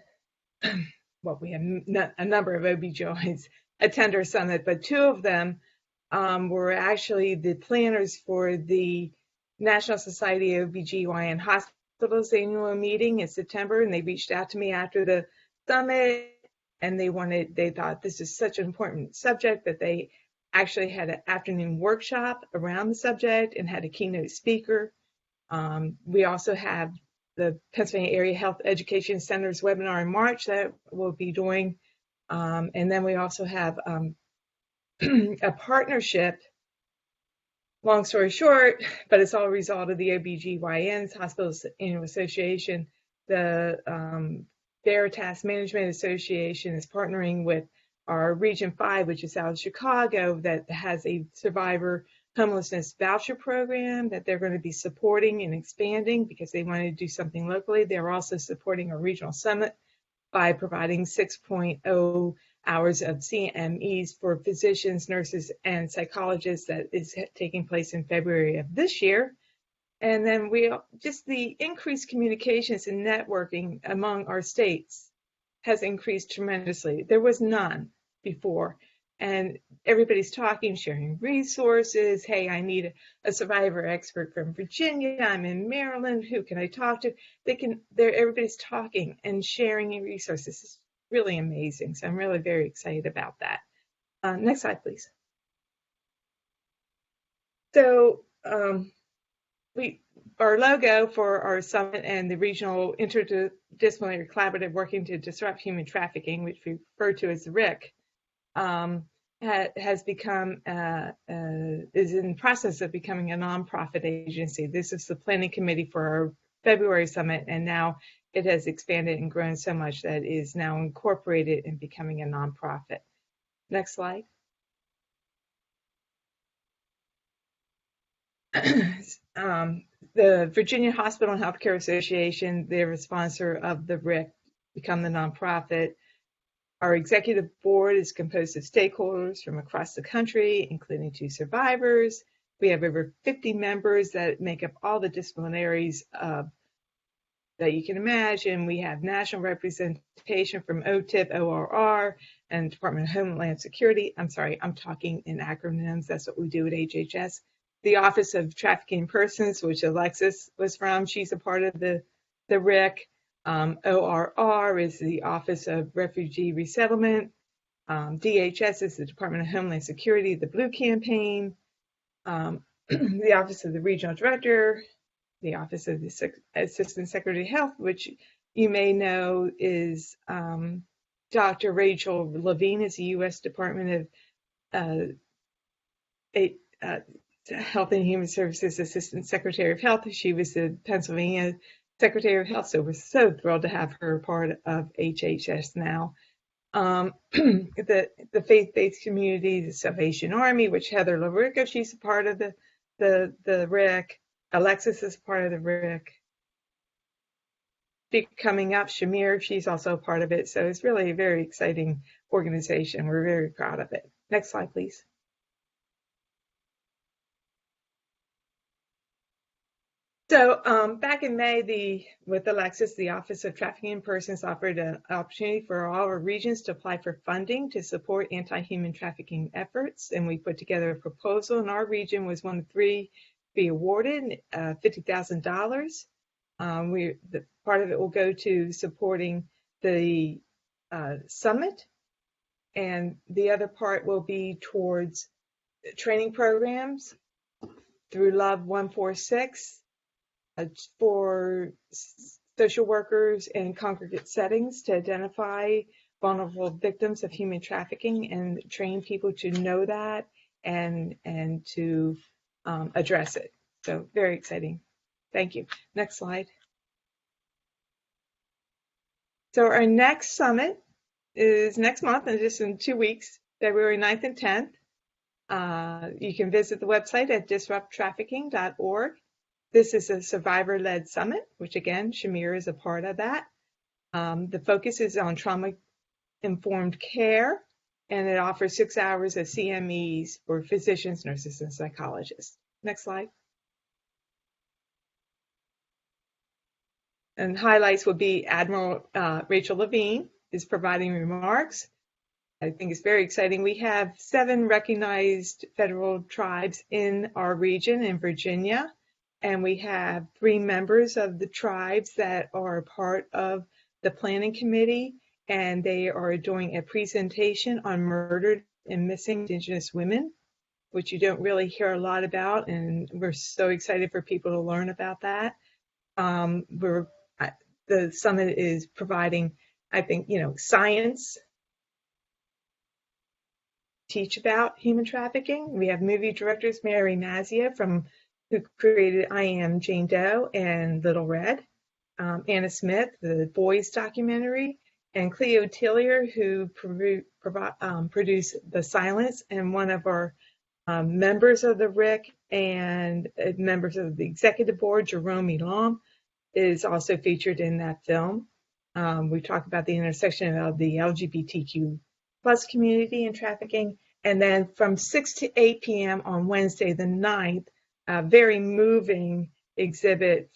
Speaker 4: well, we had a number of OBGYNs attend our summit, but two of them were actually the planners for the National Society of OBGYN Hospitals annual meeting in September, and they reached out to me after the summit, and they thought this is such an important subject that they actually had an afternoon workshop around the subject and had a keynote speaker. We also have the Pennsylvania Area Health Education Center's webinar in March that we'll be doing. And then we also have a partnership, long story short, but it's all a result of the OBGYN's Hospitals Annual Association. The Veritas Management Association is partnering with our Region 5, which is out of Chicago, that has a survivor homelessness voucher program that they're going to be supporting and expanding because they want to do something locally. They're also supporting a regional summit by providing 6.0 hours of CMEs for physicians, nurses, and psychologists that is taking place in February of this year. And then just the increased communications and networking among our states has increased tremendously. There was none before. And everybody's talking, sharing resources. Hey, I need a survivor expert from Virginia. I'm in Maryland. Who can I talk to? Everybody's talking and sharing resources. It's really amazing. So I'm really very excited about that. Next slide, please. So our logo for our summit and the regional interdisciplinary collaborative working to disrupt human trafficking, which we refer to as the RIC, has become, is in the process of becoming a nonprofit agency. This is the planning committee for our February summit, and now it has expanded and grown so much that it is now incorporated and becoming a nonprofit. Next slide. The Virginia Hospital and Healthcare Association, they're a sponsor of the RIC, become the nonprofit. Our executive board is composed of stakeholders from across the country, including 2 survivors. We have over 50 members that make up all the disciplinaries that you can imagine. We have national representation from OTIP, ORR, and Department of Homeland Security. I'm sorry, I'm talking in acronyms. That's what we do at HHS. The Office of Trafficking Persons, which Alexis was from, she's a part of the RIC. ORR is the Office of Refugee Resettlement. DHS is the Department of Homeland Security, the Blue Campaign. The Office of the Regional Director, the Office of the Assistant Secretary of Health, which you may know is Dr. Rachel Levine, is the U.S. Department of Health and Human Services Assistant Secretary of Health. She was the Pennsylvania Secretary of Health, so we're so thrilled to have her part of HHS now. The faith-based community, the Salvation Army, which Heather Larocca, she's a part of the RIC. Alexis is part of the RIC. Coming up, Shamir, she's also a part of it. So it's really a very exciting organization. We're very proud of it. Next slide, please. So back in May, with Alexis, the Office of Trafficking in Persons offered an opportunity for all our regions to apply for funding to support anti-human trafficking efforts. And we put together a proposal, and our region was one of 3 to be awarded $50,000. Part of it will go to supporting the summit, and the other part will be towards training programs through Love 146. For social workers in congregate settings to identify vulnerable victims of human trafficking and train people to know that and to address it. So very exciting. Thank you. Next slide. So our next summit is next month, and just in 2 weeks, February 9th and 10th. You can visit the website at disrupttrafficking.org. This is a survivor-led summit, which again, Shamir is a part of that. The focus is on trauma-informed care, and it offers 6 hours of CMEs for physicians, nurses, and psychologists. Next slide. And highlights will be Admiral Rachel Levine is providing remarks. I think it's very exciting. We have 7 recognized federal tribes in our region in Virginia. And we have 3 members of the tribes that are part of the planning committee, and they are doing a presentation on murdered and missing Indigenous women, which you don't really hear a lot about, and we're so excited for people to learn about that. The summit is providing, I think, science, teach about human trafficking. We have movie directors Mary Mazia who created I Am Jane Doe and Little Red, Anna Smith, the Boys documentary, and Cleo Tillier, who produced The Silence, and one of our members of the RIC and members of the executive board, Jerome Elam, is also featured in that film. We talk about the intersection of the LGBTQ plus community and trafficking. And then from 6 to 8 p.m. on Wednesday, the 9th, a very moving exhibit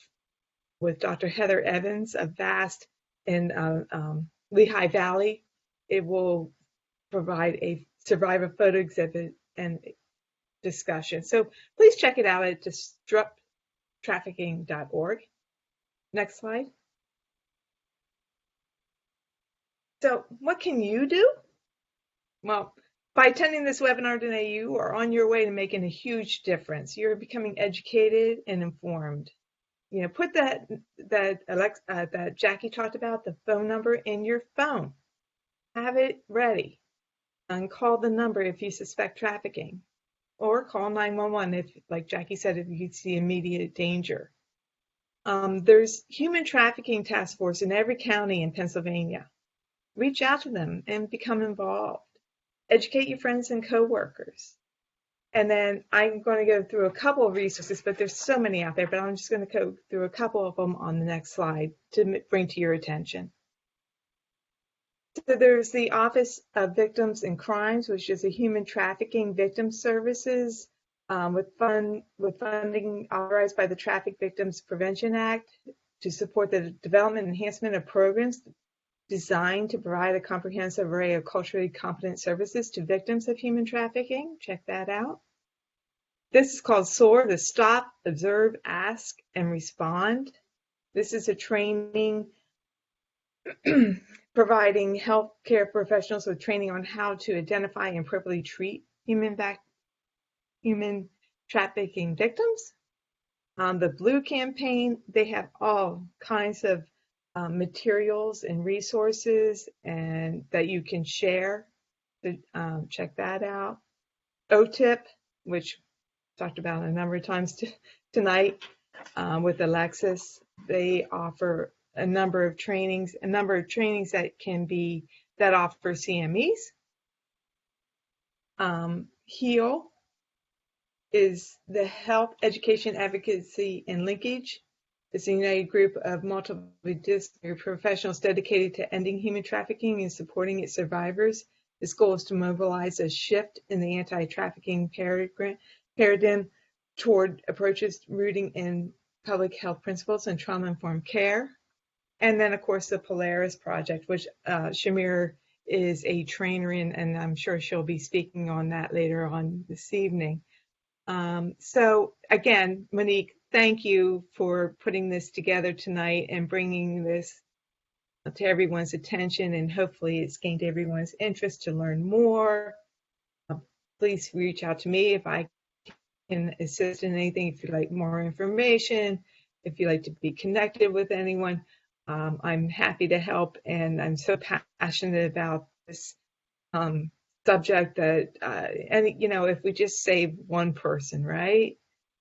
Speaker 4: with Dr. Heather Evans of VAST in Lehigh Valley. It will provide a survivor photo exhibit and discussion. So please check it out at disrupttrafficking.org. Next slide. So what can you do? Well, by attending this webinar today, you are on your way to making a huge difference. You're becoming educated and informed. Put that Jackie talked about, the phone number in your phone. Have it ready, and call the number if you suspect trafficking, or call 911 if, like Jackie said, if you see immediate danger. There's Human Trafficking Task Force in every county in Pennsylvania. Reach out to them and become involved. Educate your friends and coworkers. And then I'm going to go through a couple of resources, but there's so many out there, but I'm just going to go through a couple of them on the next slide to bring to your attention. So there's the Office of Victims and Crimes, which is a human trafficking victim services with funding authorized by the Traffic Victims Prevention Act to support the development and enhancement of programs designed to provide a comprehensive array of culturally competent services to victims of human trafficking. Check that out. This is called SOAR, the Stop, Observe, Ask, and Respond. This is a training providing healthcare professionals with training on how to identify and appropriately treat human trafficking victims. The Blue Campaign, they have all kinds of materials and resources and that you can share. So, check that out. OTIP, which talked about a number of times tonight with Alexis, they offer a number of trainings that offer CMEs. HEAL is the Health, Education, Advocacy, and Linkage. It's a united group of multidisciplinary professionals dedicated to ending human trafficking and supporting its survivors. This goal is to mobilize a shift in the anti-trafficking paradigm toward approaches rooting in public health principles and trauma-informed care. And then, of course, the Polaris Project, which Shamir is a trainer in, and I'm sure she'll be speaking on that later on this evening. So again, Monique, thank you for putting this together tonight and bringing this to everyone's attention, and hopefully it's gained everyone's interest to learn more. Please reach out to me if I can assist in anything, if you'd like more information, if you'd like to be connected with anyone. I'm happy to help, and I'm so passionate about this subject that, and you know, if we just save one person, right?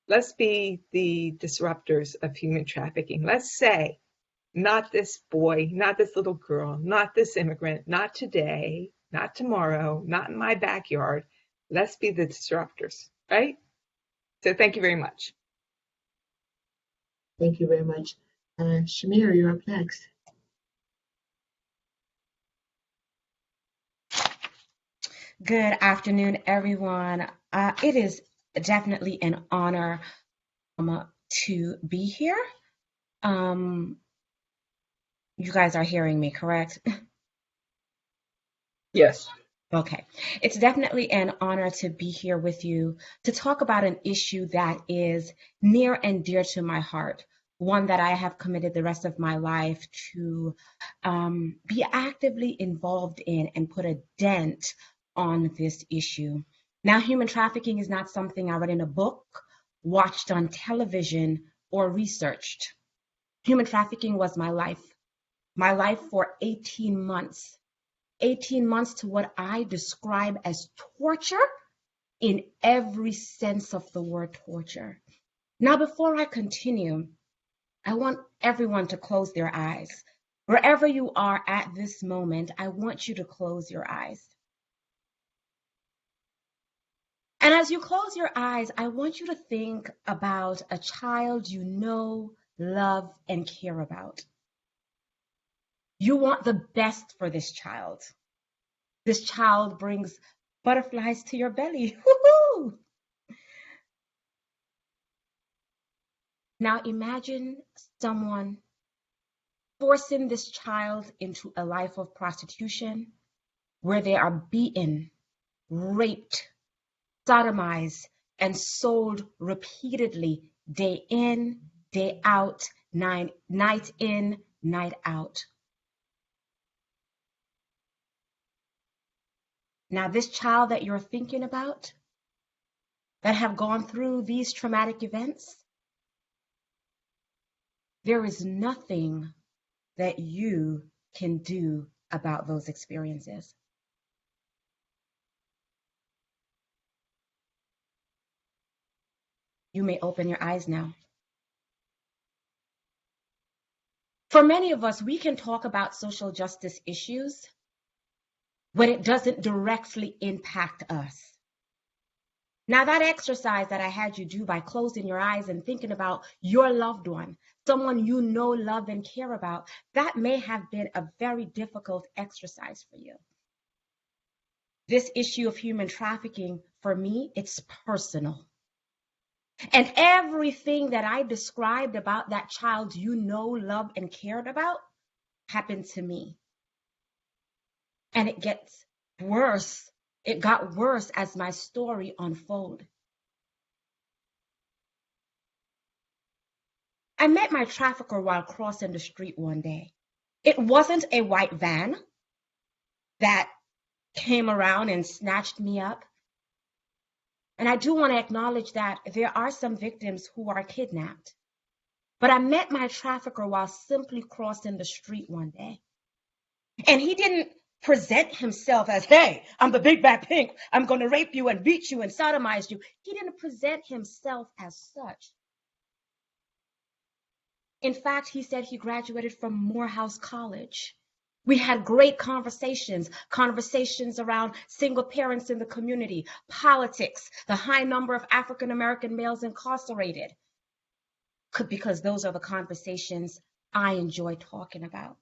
Speaker 4: Let's be the disruptors of human trafficking. Let's say, not this boy, not this little girl, not this immigrant, not today, not tomorrow, not in my backyard. Let's be the disruptors, right? So thank you very much.
Speaker 1: Thank you very much. Shamir, you're up next.
Speaker 5: Good afternoon, everyone. It is definitely an honor to be here. You guys are hearing me, correct?
Speaker 2: Yes.
Speaker 5: Okay. It's definitely an honor to be here with you to talk about an issue that is near and dear to my heart, one that I have committed the rest of my life to be actively involved in and put a dent on this issue. Now, human trafficking is not something I read in a book, watched on television, or researched. Human trafficking was my life for 18 months. 18 months to what I describe as torture in every sense of the word torture. Now, before I continue, I want everyone to close their eyes. Wherever you are at this moment, I want you to close your eyes. And as you close your eyes, I want you to think about a child you know, love, and care about. You want the best for this child. This child brings butterflies to your belly. Woo-hoo! Now imagine someone forcing this child into a life of prostitution where they are beaten, raped, sodomized, and sold repeatedly, day in, day out, night in, night out. Now, this child that you're thinking about, that have gone through these traumatic events, there is nothing that you can do about those experiences. You may open your eyes now. For many of us, we can talk about social justice issues when it doesn't directly impact us. Now, that exercise that I had you do by closing your eyes and thinking about your loved one, someone you know, love, and care about, that may have been a very difficult exercise for you. This issue of human trafficking, for me, it's personal. And everything that I described about that child you know, loved, and cared about happened to me. And it gets worse. It got worse as my story unfolded. I met my trafficker while crossing the street one day. It wasn't a white van that came around and snatched me up. And I do want to acknowledge that there are some victims who are kidnapped. But I met my trafficker while simply crossing the street one day. And he didn't present himself as, hey, I'm the big bad pink. I'm going to rape you and beat you and sodomize you. He didn't present himself as such. In fact, he said he graduated from Morehouse College. We had great conversations around single parents in the community, politics, the high number of African American males incarcerated, because those are the conversations I enjoy talking about.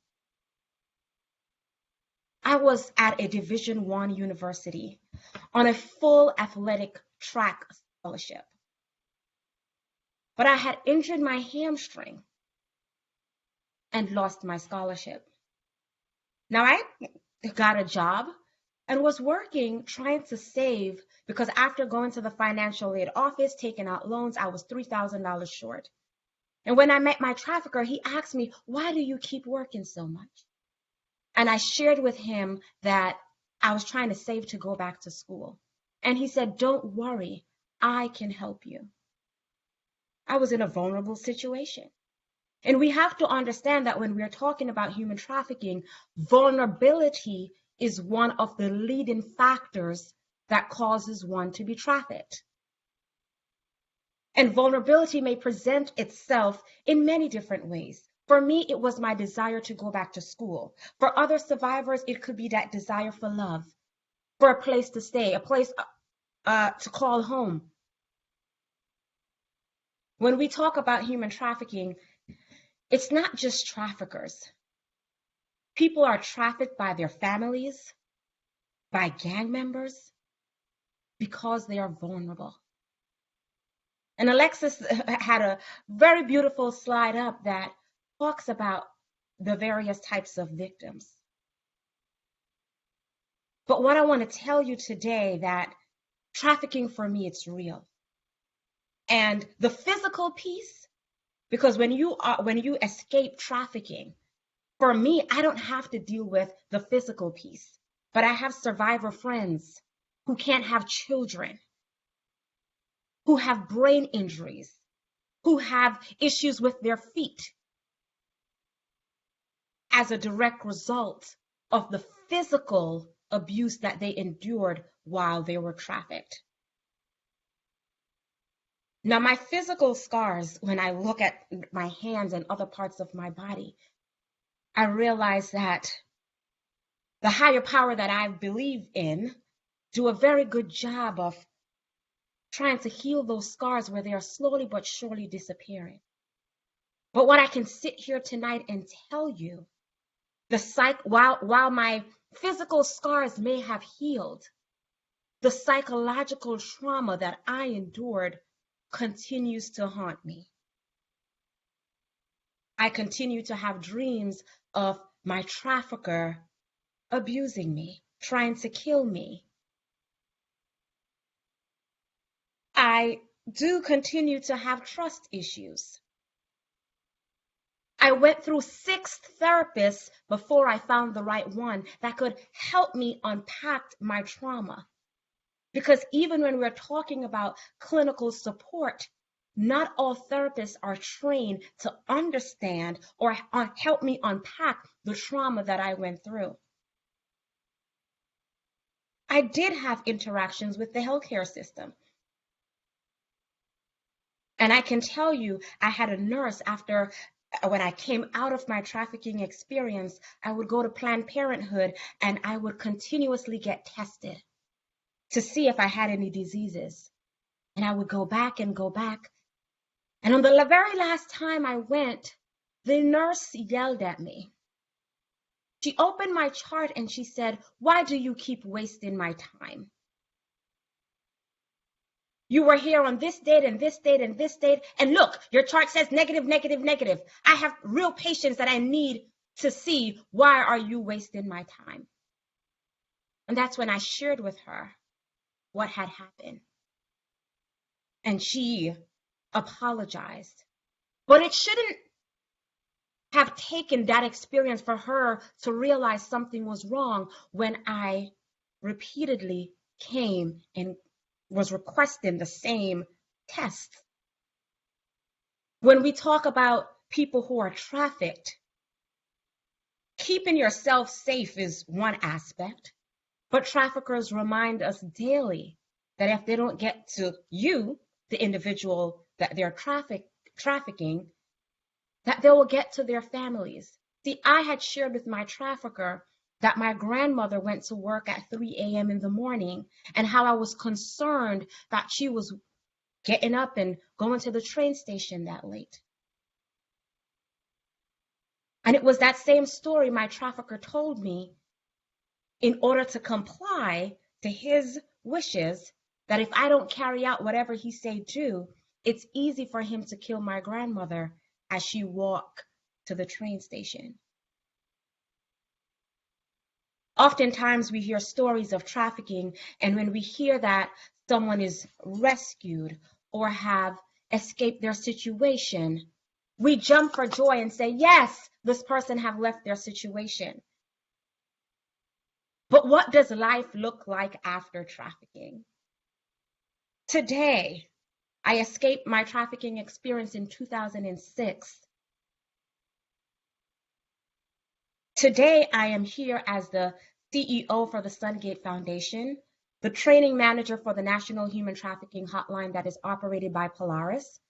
Speaker 5: I was at a Division I university on a full athletic track scholarship, but I had injured my hamstring and lost my scholarship. Now, I got a job and was working, trying to save, because after going to the financial aid office, taking out loans, I was $3,000 short. And when I met my trafficker, he asked me, why do you keep working so much? And I shared with him that I was trying to save to go back to school. And he said, don't worry, I can help you. I was in a vulnerable situation. And we have to understand that when we're talking about human trafficking, vulnerability is one of the leading factors that causes one to be trafficked. And vulnerability may present itself in many different ways. For me, it was my desire to go back to school. For other survivors, it could be that desire for love, for a place to stay, a place to call home. When we talk about human trafficking, it's not just traffickers. People are trafficked by their families, by gang members, because they are vulnerable. And Alexis had a very beautiful slide up that talks about the various types of victims. But what I want to tell you today, that trafficking for me, it's real. And the physical piece, because when you escape trafficking, for me, I don't have to deal with the physical piece, but I have survivor friends who can't have children, who have brain injuries, who have issues with their feet as a direct result of the physical abuse that they endured while they were trafficked. Now, my physical scars, when I look at my hands and other parts of my body, I realize that the higher power that I believe in do a very good job of trying to heal those scars where they are slowly but surely disappearing. But what I can sit here tonight and tell you, while my physical scars may have healed, the psychological trauma that I endured continues to haunt me. I continue to have dreams of my trafficker abusing me, trying to kill me. I do continue to have trust issues. I went through 6 therapists before I found the right one that could help me unpack my trauma. Because even when we're talking about clinical support, not all therapists are trained to understand or help me unpack the trauma that I went through. I did have interactions with the healthcare system. And I can tell you, I had a nurse after when I came out of my trafficking experience, I would go to Planned Parenthood and I would continuously get tested to see if I had any diseases. And I would go back and go back. And on the very last time I went, the nurse yelled at me. She opened my chart and she said, "Why do you keep wasting my time? You were here on this date and this date and this date. And look, your chart says negative, negative, negative. I have real patients that I need to see. Why are you wasting my time?" And that's when I shared with her what had happened. And she apologized. But it shouldn't have taken that experience for her to realize something was wrong when I repeatedly came and was requesting the same test. When we talk about people who are trafficked, keeping yourself safe is one aspect, but traffickers remind us daily that if they don't get to you, the individual that they're trafficking, that they will get to their families. See, I had shared with my trafficker that my grandmother went to work at 3 a.m. in the morning and how I was concerned that she was getting up and going to the train station that late. And it was that same story my trafficker told me in order to comply to his wishes, that if I don't carry out whatever he say do, it's easy for him to kill my grandmother as she walked to the train station. Oftentimes we hear stories of trafficking, and when we hear that someone is rescued or have escaped their situation, we jump for joy and say, yes, this person have left their situation. But what does life look like after trafficking? Today, I escaped my trafficking experience in 2006. Today, I am here as the CEO for the Sungate Foundation, the training manager for the National Human Trafficking Hotline that is operated by Polaris,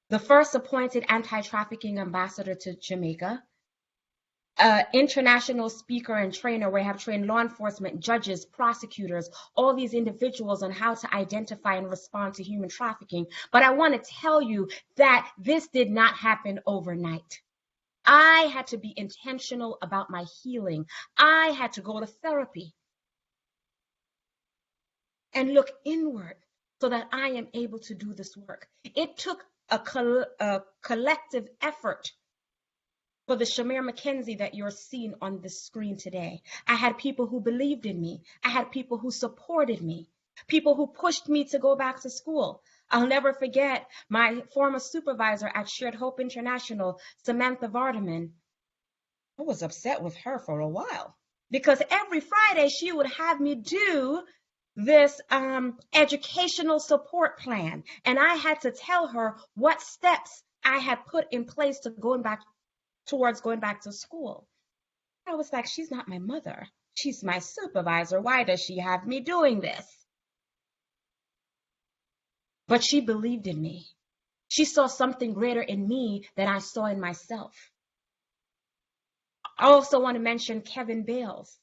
Speaker 5: the first appointed anti-trafficking ambassador to Jamaica, international speaker and trainer where I have trained law enforcement, judges, prosecutors, all these individuals on how to identify and respond to human trafficking. But I want to tell you that this did not happen overnight. I had to be intentional about my healing. I had to go to therapy and look inward so that I am able to do this work. It took a collective effort for the Shamir McKenzie that you're seeing on the screen today. I had people who believed in me. I had people who supported me, people who pushed me to go back to school. I'll never forget my former supervisor at Shared Hope International, Samantha Vardaman. I was upset with her for a while because every Friday she would have me do this educational support plan. And I had to tell her what steps I had put in place to towards going back to school. I was like, she's not my mother. She's my supervisor. Why does she have me doing this? But she believed in me. She saw something greater in me than I saw in myself. I also want to mention Kevin Bales.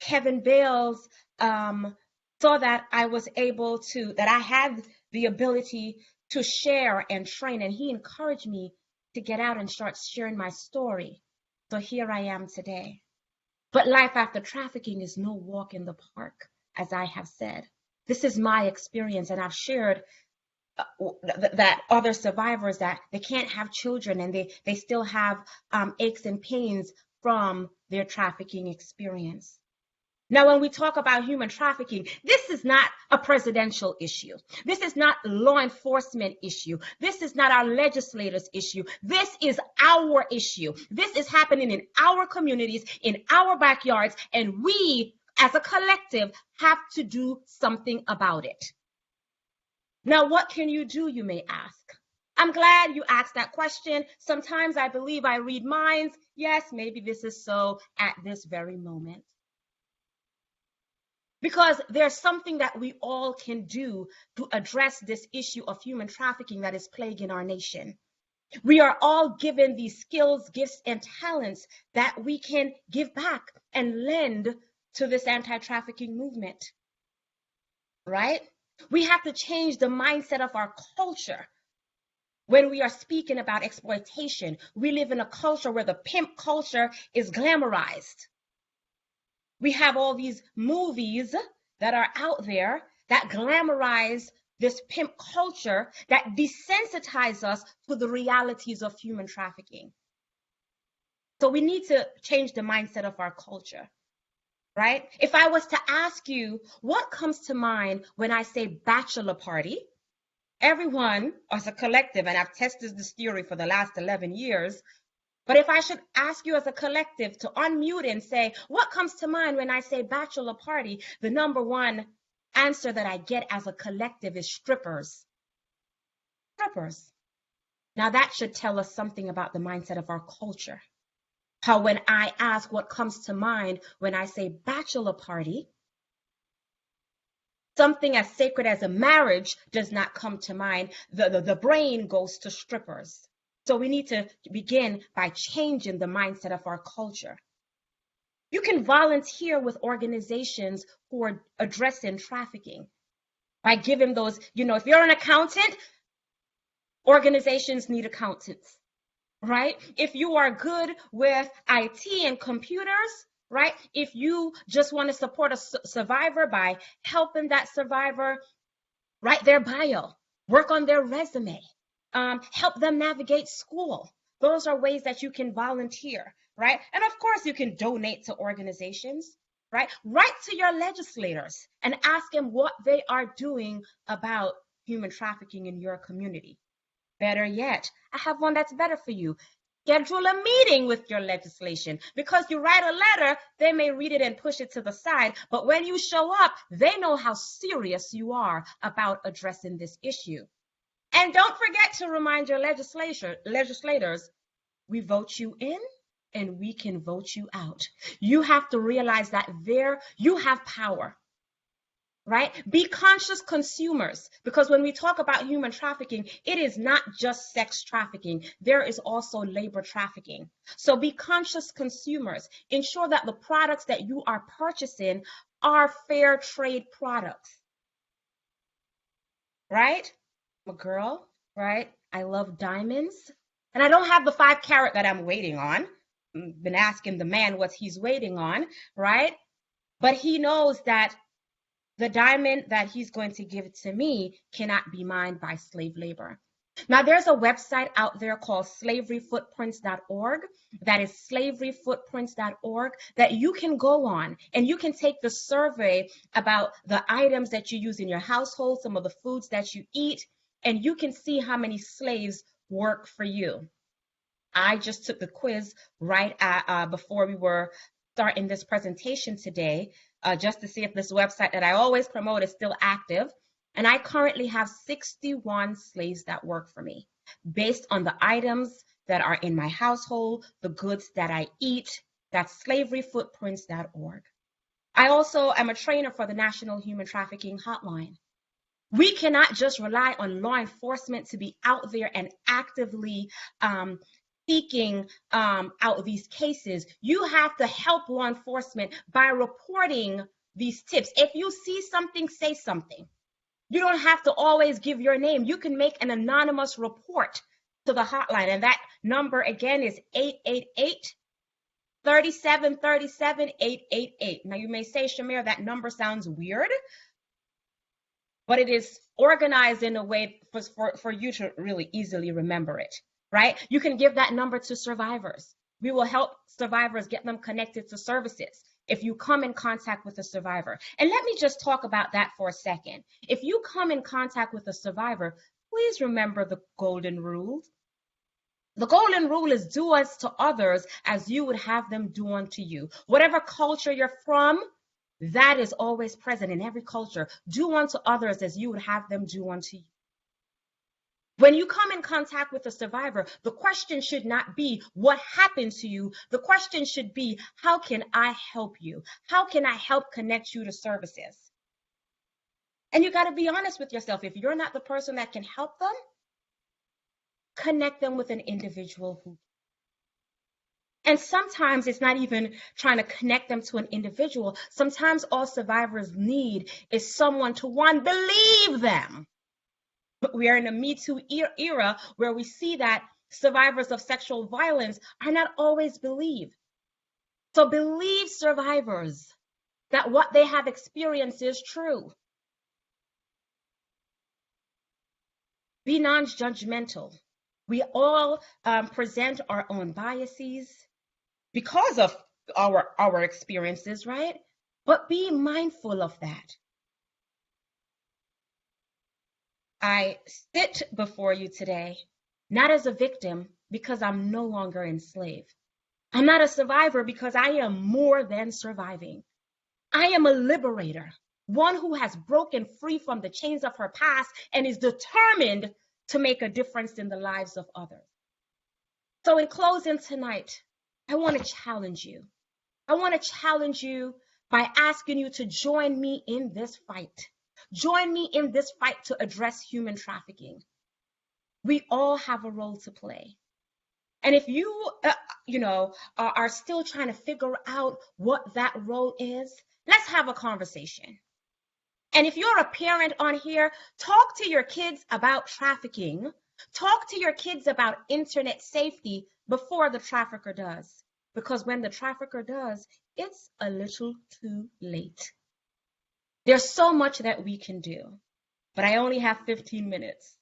Speaker 5: Kevin Bales saw that I was able to, that I had the ability to share and train, and he encouraged me to get out and start sharing my story. So here I am today. But life after trafficking is no walk in the park, as I have said. This is my experience, and I've shared that other survivors that they can't have children and they still have aches and pains from their trafficking experience. Now, when we talk about human trafficking, this is not a presidential issue. This is not a law enforcement issue. This is not our legislators' issue. This is our issue. This is happening in our communities, in our backyards, and we, as a collective, have to do something about it. Now, what can you do, you may ask? I'm glad you asked that question. Sometimes I believe I read minds. Yes, maybe this is so at this very moment. Because there's something that we all can do to address this issue of human trafficking that is plaguing our nation. We are all given these skills, gifts, and talents that we can give back and lend to this anti-trafficking movement, right? We have to change the mindset of our culture. When we are speaking about exploitation, we live in a culture where the pimp culture is glamorized. We have all these movies that are out there that glamorize this pimp culture that desensitize us to the realities of human trafficking. So we need to change the mindset of our culture, right? If I was to ask you, what comes to mind when I say bachelor party? Everyone as a collective, and I've tested this theory for the last 11 years, but if I should ask you as a collective to unmute and say, what comes to mind when I say bachelor party? The number one answer that I get as a collective is strippers. Strippers. Now that should tell us something about the mindset of our culture. How when I ask what comes to mind when I say bachelor party, something as sacred as a marriage does not come to mind. The brain goes to strippers. So we need to begin by changing the mindset of our culture. You can volunteer with organizations who are addressing trafficking by giving those, if you're an accountant, organizations need accountants, right? If you are good with IT and computers, right? If you just want to support a survivor by helping that survivor write their bio, work on their resume, help them navigate school. Those are ways that you can volunteer, right? And of course, you can donate to organizations, right? Write to your legislators and ask them what they are doing about human trafficking in your community. Better yet, I have one that's better for you. Schedule a meeting with your legislation, because you write a letter, they may read it and push it to the side, but when you show up, they know how serious you are about addressing this issue. And don't forget to remind your legislators, we vote you in and we can vote you out. You have to realize that you have power. Right? Be conscious consumers, because when we talk about human trafficking, it is not just sex trafficking. There is also labor trafficking. So be conscious consumers. Ensure that the products that you are purchasing are fair trade products. Right? I'm a girl, right? I love diamonds. And I don't have the 5 carat that I'm waiting on. I've been asking the man what he's waiting on, right? But he knows that the diamond that he's going to give to me cannot be mined by slave labor. Now, there's a website out there called slaveryfootprints.org. That is slaveryfootprints.org that you can go on and you can take the survey about the items that you use in your household, some of the foods that you eat, and you can see how many slaves work for you. I just took the quiz right before we were starting this presentation today, just to see if this website that I always promote is still active. And I currently have 61 slaves that work for me based on the items that are in my household, the goods that I eat. That's slaveryfootprints.org. I also am a trainer for the National Human Trafficking Hotline. We cannot just rely on law enforcement to be out there and actively seeking out these cases. You have to help law enforcement by reporting these tips. If you see something, say something. You don't have to always give your name. You can make an anonymous report to the hotline, and that number again is 888-3737-888. Now you may say, Shamir, that number sounds weird, but it is organized in a way for you to really easily remember it. Right? You can give that number to survivors. We will help survivors get them connected to services if you come in contact with a survivor. And let me just talk about that for a second. If you come in contact with a survivor, please remember the golden rule. The golden rule is do unto others as you would have them do unto you. Whatever culture you're from, that is always present in every culture. Do unto others as you would have them do unto you. When you come in contact with a survivor, the question should not be what happened to you. The question should be, how can I help you? How can I help connect you to services? And you got to be honest with yourself. If you're not the person that can help them, connect them with an individual who. And sometimes it's not even trying to connect them to an individual. Sometimes all survivors need is someone to, one, believe them. We are in a Me Too era where we see that survivors of sexual violence are not always believed. So believe survivors that what they have experienced is true. Be non-judgmental. We all present our own biases because of our experiences, right? But be mindful of that. I sit before you today, not as a victim, because I'm no longer enslaved. I'm not a survivor because I am more than surviving. I am a liberator, one who has broken free from the chains of her past and is determined to make a difference in the lives of others. So in closing tonight, I want to challenge you. I want to challenge you by asking you to join me in this fight. Join me in this fight to address human trafficking. We all have a role to play. And if you, are still trying to figure out what that role is, let's have a conversation. And if you're a parent on here, talk to your kids about trafficking. Talk to your kids about internet safety before the trafficker does. Because when the trafficker does, it's a little too late. There's so much that we can do, but I only have 15 minutes.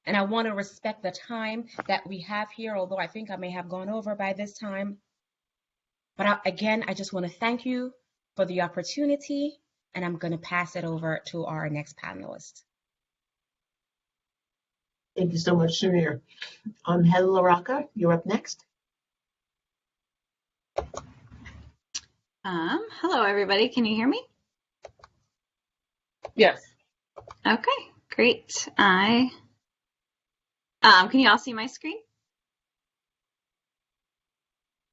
Speaker 5: And I want to respect the time that we have here, although I think I may have gone over by this time. But again, I just want to thank you for the opportunity, and I'm going to pass it over to our next panelist.
Speaker 1: Thank you so much, Shamir. Heather Larocca, you're up next.
Speaker 6: Hello, everybody. Can you hear me?
Speaker 2: Yes.
Speaker 6: Okay, great. Can you all see my screen?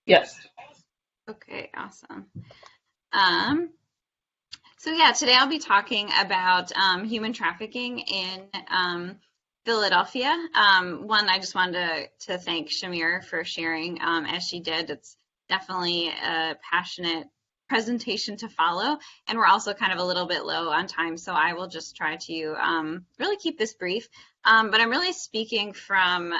Speaker 2: Yes.
Speaker 6: Okay, awesome. So yeah, today I'll be talking about human trafficking in Philadelphia. One, I just wanted to thank Shamir for sharing as she did. It's definitely a passionate presentation to follow, and we're also kind of a little bit low on time, so I will just try to really keep this brief. But I'm really speaking from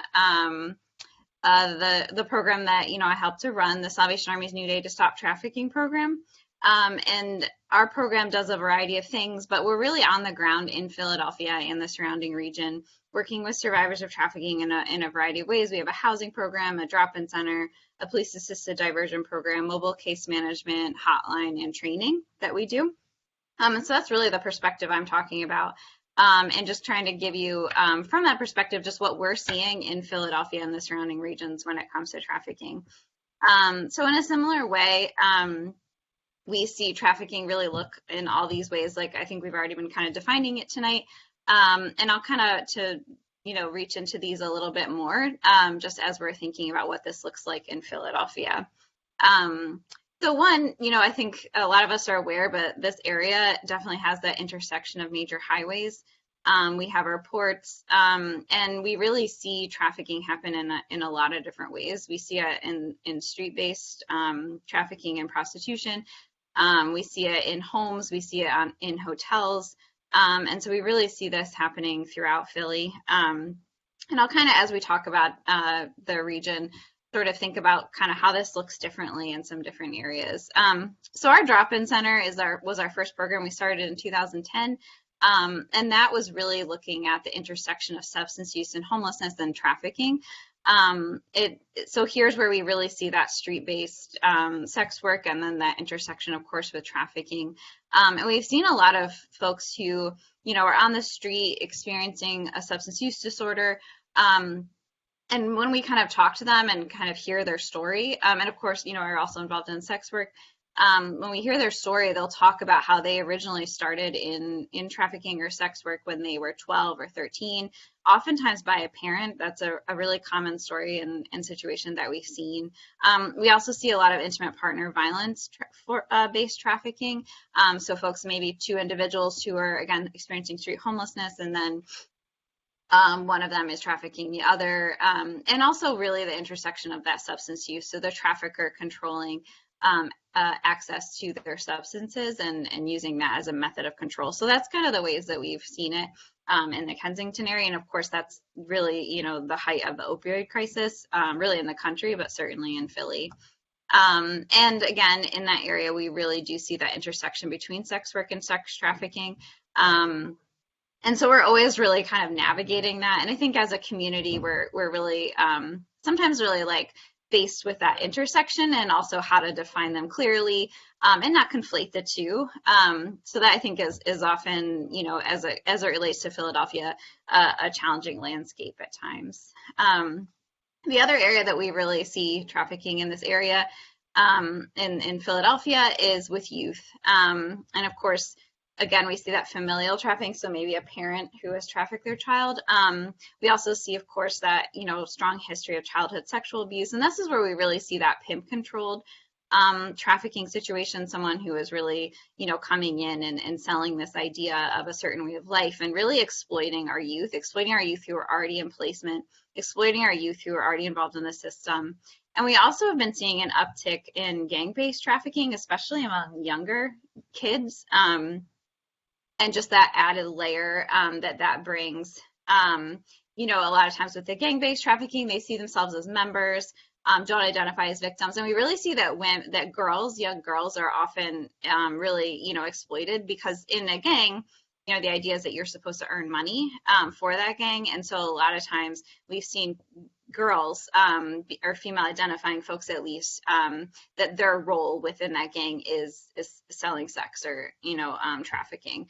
Speaker 6: the program that I helped to run, the Salvation Army's New Day to Stop Trafficking program. And our program does a variety of things, but we're really on the ground in Philadelphia and the surrounding region, working with survivors of trafficking in a variety of ways. We have a housing program, a drop-in center, a police-assisted diversion program, mobile case management, hotline, and training that we do. And so that's really the perspective I'm talking about, and just trying to give you, from that perspective, just what we're seeing in Philadelphia and the surrounding regions when it comes to trafficking. So in a similar way, we see trafficking really look in all these ways, like I think we've already been kind of defining it tonight. And I'll kind of reach into these a little bit more, just as we're thinking about what this looks like in Philadelphia. So one, I think a lot of us are aware, but this area definitely has that intersection of major highways. We have our ports, and we really see trafficking happen in a lot of different ways. We see it in street-based trafficking and prostitution. We see it in homes. We see it in hotels. And so we really see this happening throughout Philly. And I'll kind of, as we talk about the region, sort of think about kind of how this looks differently in some different areas. So our drop-in center was our first program. We started in 2010. And that was really looking at the intersection of substance use and homelessness and trafficking. So here's where we really see that street-based sex work, and then that intersection, of course, with trafficking. And we've seen a lot of folks who, are on the street experiencing a substance use disorder. And when we kind of talk to them and kind of hear their story, and of course, are also involved in sex work, when we hear their story, they'll talk about how they originally started in trafficking or sex work when they were 12 or 13, oftentimes by a parent. That's a really common story and situation that we've seen. We also see a lot of intimate partner violence based trafficking. So folks, maybe two individuals who are, again, experiencing street homelessness, and then One of them is trafficking the other, and also really the intersection of that substance use. So the trafficker controlling access to their substances and using that as a method of control. So that's kind of the ways that we've seen it in the Kensington area. And of course, that's really, you know, the height of the opioid crisis, really in the country, but certainly in Philly. And again, in that area, we really do see that intersection between sex work and sex trafficking. And so we're always really kind of navigating that. And I think as a community, we're really sometimes really like faced with that intersection and also how to define them clearly and not conflate the two. So that I think is often, you know, as it relates to Philadelphia, a challenging landscape at times. The other area that we really see trafficking in this area in Philadelphia is with youth. And of course, again, we see that familial trafficking, so maybe a parent who has trafficked their child. We also see, of course, that, you know, strong history of childhood sexual abuse. And this is where we really see that pimp-controlled trafficking situation, someone who is really, you know, coming in and selling this idea of a certain way of life and really exploiting our youth who are already in placement, exploiting our youth who are already involved in the system. And we also have been seeing an uptick in gang-based trafficking, especially among younger kids. And just that added layer that brings, you know, a lot of times with the gang-based trafficking, they see themselves as members, don't identify as victims. And we really see that young girls are often really, you know, exploited because in a gang, you know, the idea is that you're supposed to earn money for that gang. And so a lot of times we've seen girls or female identifying folks at least that their role within that gang is selling sex or, you know, trafficking.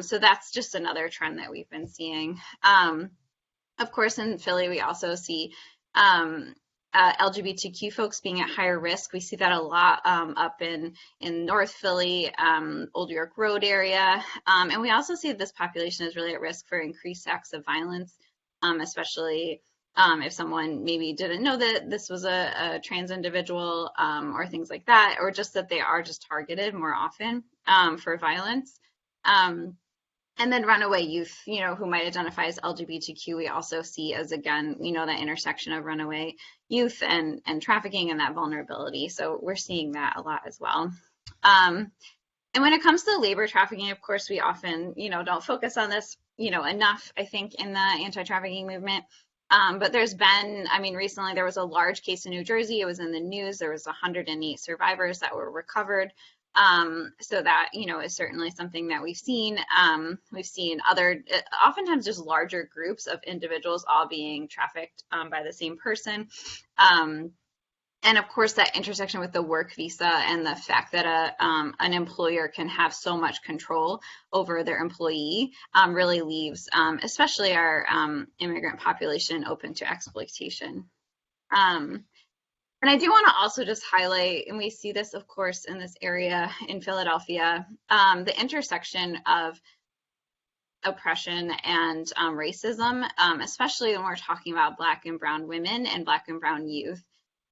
Speaker 6: So that's just another trend that we've been seeing. Of course, in Philly, we also see LGBTQ folks being at higher risk. We see that a lot up in North Philly, Old York Road area. And we also see that this population is really at risk for increased acts of violence, especially if someone maybe didn't know that this was a trans individual or things like that, or just that they are just targeted more often for violence. And then runaway youth, you know, who might identify as LGBTQ, we also see as, again, you know, that intersection of runaway youth and trafficking and that vulnerability. So we're seeing that a lot as well. And when it comes to labor trafficking, of course, we often, you know, don't focus on this, you know, enough, I think, in the anti-trafficking movement. But there's been, I mean, recently there was a large case in New Jersey. It was in the news. There was 108 survivors that were recovered. So that, you know, is certainly something that we've seen. We've seen oftentimes just larger groups of individuals all being trafficked by the same person. And of course, that intersection with the work visa and the fact that an employer can have so much control over their employee really leaves, especially our immigrant population, open to exploitation. And I do want to also just highlight, and we see this, of course, in this area in Philadelphia, the intersection of oppression and racism, especially when we're talking about Black and Brown women and Black and Brown youth.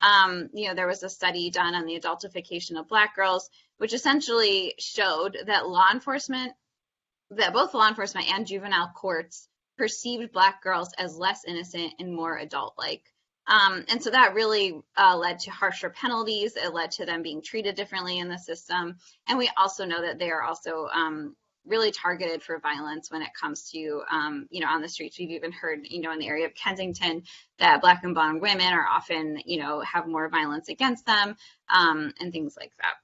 Speaker 6: You know, there was a study done on the adultification of Black girls, which essentially showed that both law enforcement and juvenile courts perceived Black girls as less innocent and more adult-like. And so that really led to harsher penalties. It led to them being treated differently in the system. And we also know that they are also really targeted for violence when it comes to, you know, on the streets. We've even heard, you know, in the area of Kensington that Black and Brown women are often, you know, have more violence against them and things like that.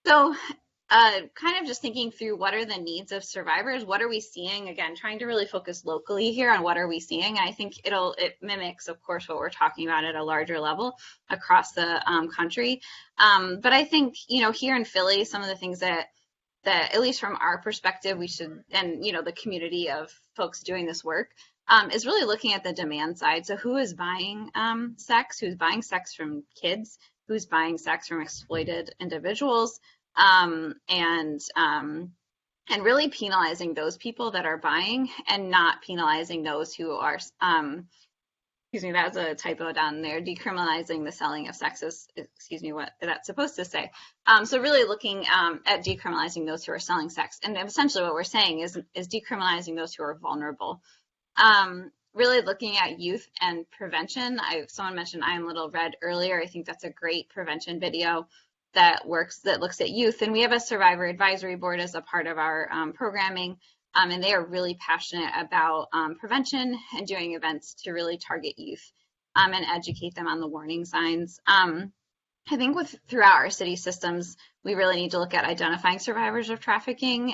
Speaker 6: So kind of just thinking through what are the needs of survivors, what are we seeing, again, trying to really focus locally here on what are we seeing. And I think it mimics, of course, what we're talking about at a larger level across the country. But I think, you know, here in Philly, some of the things that at least from our perspective, we should, and, you know, the community of folks doing this work is really looking at the demand side. So who is buying sex, who's buying sex from kids, who's buying sex from exploited individuals, and really penalizing those people that are buying and not penalizing those who are that's a typo down there. Decriminalizing the selling of sex is, what that's supposed to say. So really looking at decriminalizing those who are selling sex. And essentially what we're saying is decriminalizing those who are vulnerable. Really looking at youth and prevention. Someone mentioned I Am Little Red earlier. I think that's a great prevention video that looks at youth. And we have a survivor advisory board as a part of our programming. And they are really passionate about prevention and doing events to really target youth and educate them on the warning signs. I think throughout our city systems, we really need to look at identifying survivors of trafficking,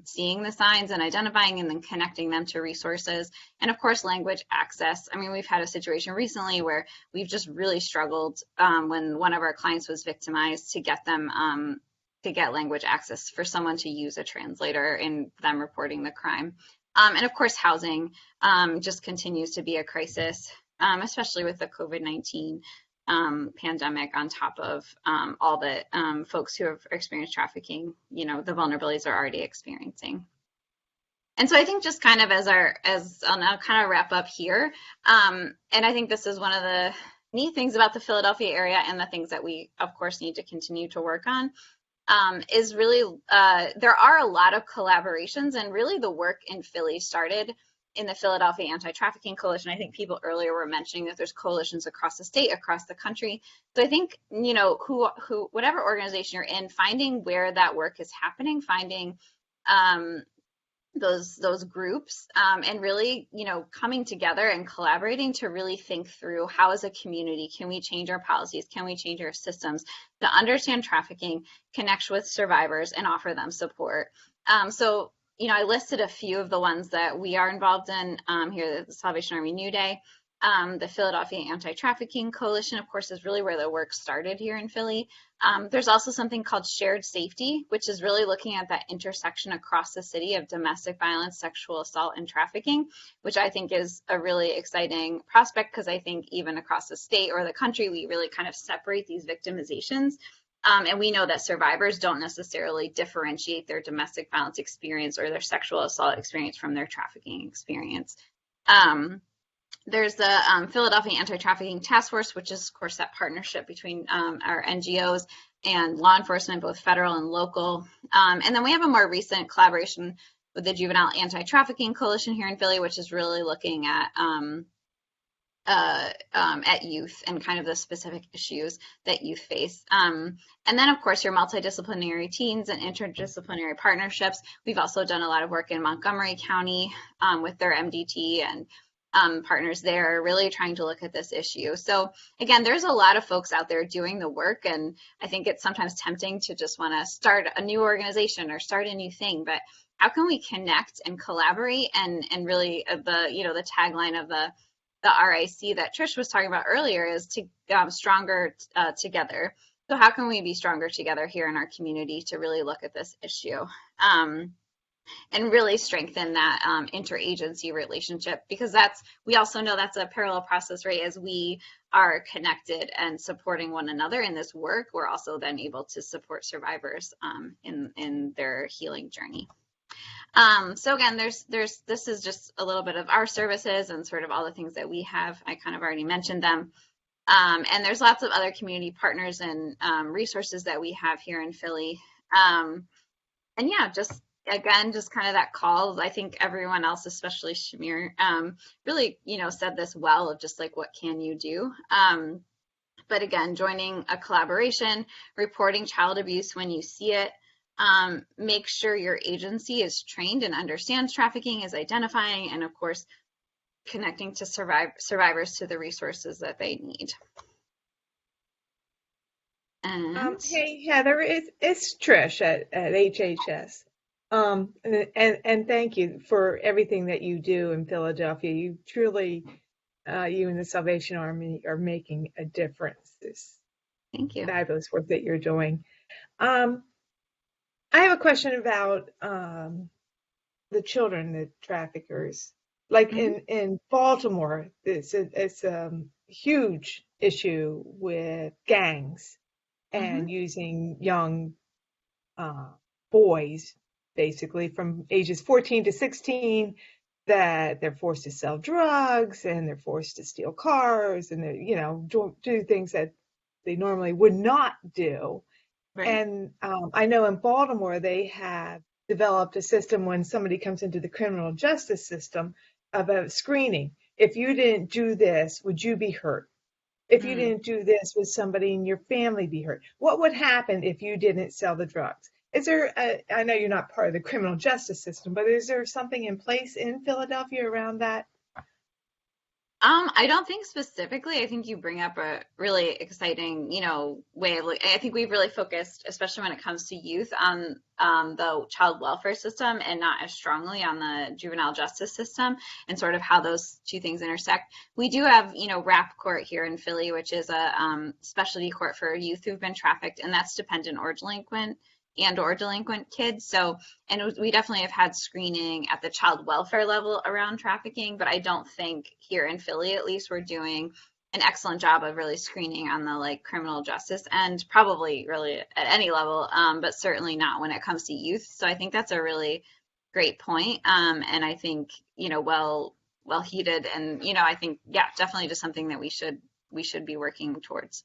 Speaker 6: seeing the signs and identifying and then connecting them to resources. And of course, language access. I mean, we've had a situation recently where we've just really struggled when one of our clients was victimized to get them to get language access for someone to use a translator in them reporting the crime. And of course, housing just continues to be a crisis, especially with the COVID-19 pandemic on top of all the folks who have experienced trafficking, the vulnerabilities are already experiencing. And so I think just kind of as I'll now kind of wrap up here, and I think this is one of the neat things about the Philadelphia area and the things that we, of course, need to continue to work on, is really, there are a lot of collaborations, and really the work in Philly started in the Philadelphia Anti-Trafficking Coalition. I think people earlier were mentioning that there's coalitions across the state, across the country. So I think, whatever organization you're in, finding where that work is happening, finding those groups, and really, coming together and collaborating to really think through how as a community can we change our policies, can we change our systems to understand trafficking, connect with survivors, and offer them support. So I listed a few of the ones that we are involved in here at the Salvation Army New Day. The Philadelphia Anti-Trafficking Coalition, of course, is really where the work started here in Philly. There's also something called Shared Safety, which is really looking at that intersection across the city of domestic violence, sexual assault, and trafficking, which I think is a really exciting prospect, because I think even across the state or the country, we really kind of separate these victimizations. And we know that survivors don't necessarily differentiate their domestic violence experience or their sexual assault experience from their trafficking experience. There's the Philadelphia Anti-Trafficking Task Force, which is, of course, that partnership between our NGOs and law enforcement, both federal and local. And then we have a more recent collaboration with the Juvenile Anti-Trafficking Coalition here in Philly, which is really looking at youth and kind of the specific issues that youth face. And then, of course, your multidisciplinary teams and interdisciplinary partnerships. We've also done a lot of work in Montgomery County with their MDT and partners there, really trying to look at this issue. So again, there's a lot of folks out there doing the work, and I think it's sometimes tempting to just want to start a new organization or start a new thing, but how can we connect and collaborate and really the tagline of the RIC that Trish was talking about earlier is to stronger together. So how can we be stronger together here in our community to really look at this issue? And really strengthen that interagency relationship, because we also know that's a parallel process, right? As we are connected and supporting one another in this work, we're also then able to support survivors in their healing journey. So again, this is just a little bit of our services and sort of all the things that we have. I kind of already mentioned them. And there's lots of other community partners and resources that we have here in Philly. And yeah, just kind of that call. I think everyone else, especially Shamir, really, said this well of just like, what can you do? But again, joining a collaboration, reporting child abuse when you see it, make sure your agency is trained and understands trafficking, is identifying, and of course, connecting to survivors to the resources that they need. And
Speaker 4: hey, Heather, it's Trish at HHS. And thank you for everything that you do in Philadelphia. You truly, you and the Salvation Army are making a difference. It's
Speaker 6: thank you.
Speaker 4: Fabulous work that you're doing. I have a question about the children, the traffickers. Like in Baltimore, it's a huge issue with gangs and using young boys, basically from ages 14 to 16, that they're forced to sell drugs and they're forced to steal cars and they, do things that they normally would not do.
Speaker 5: Right.
Speaker 4: And I know in Baltimore, they have developed a system when somebody comes into the criminal justice system of a screening. If you didn't do this, would you be hurt? If you didn't do this, would somebody in your family be hurt? What would happen if you didn't sell the drugs? Is there, I know you're not part of the criminal justice system, but is there something in place in Philadelphia around that?
Speaker 6: I don't think specifically. I think you bring up a really exciting, way of looking. I think we've really focused, especially when it comes to youth, on the child welfare system and not as strongly on the juvenile justice system and sort of how those two things intersect. We do have, Rapport here in Philly, which is a specialty court for youth who've been trafficked, and that's dependent or delinquent kids. So, and we definitely have had screening at the child welfare level around trafficking, but I don't think here in Philly, at least, we're doing an excellent job of really screening on the criminal justice and probably really at any level, but certainly not when it comes to youth. So I think that's a really great point. And I think, well heated, and, I think, yeah, definitely just something that we should be working towards.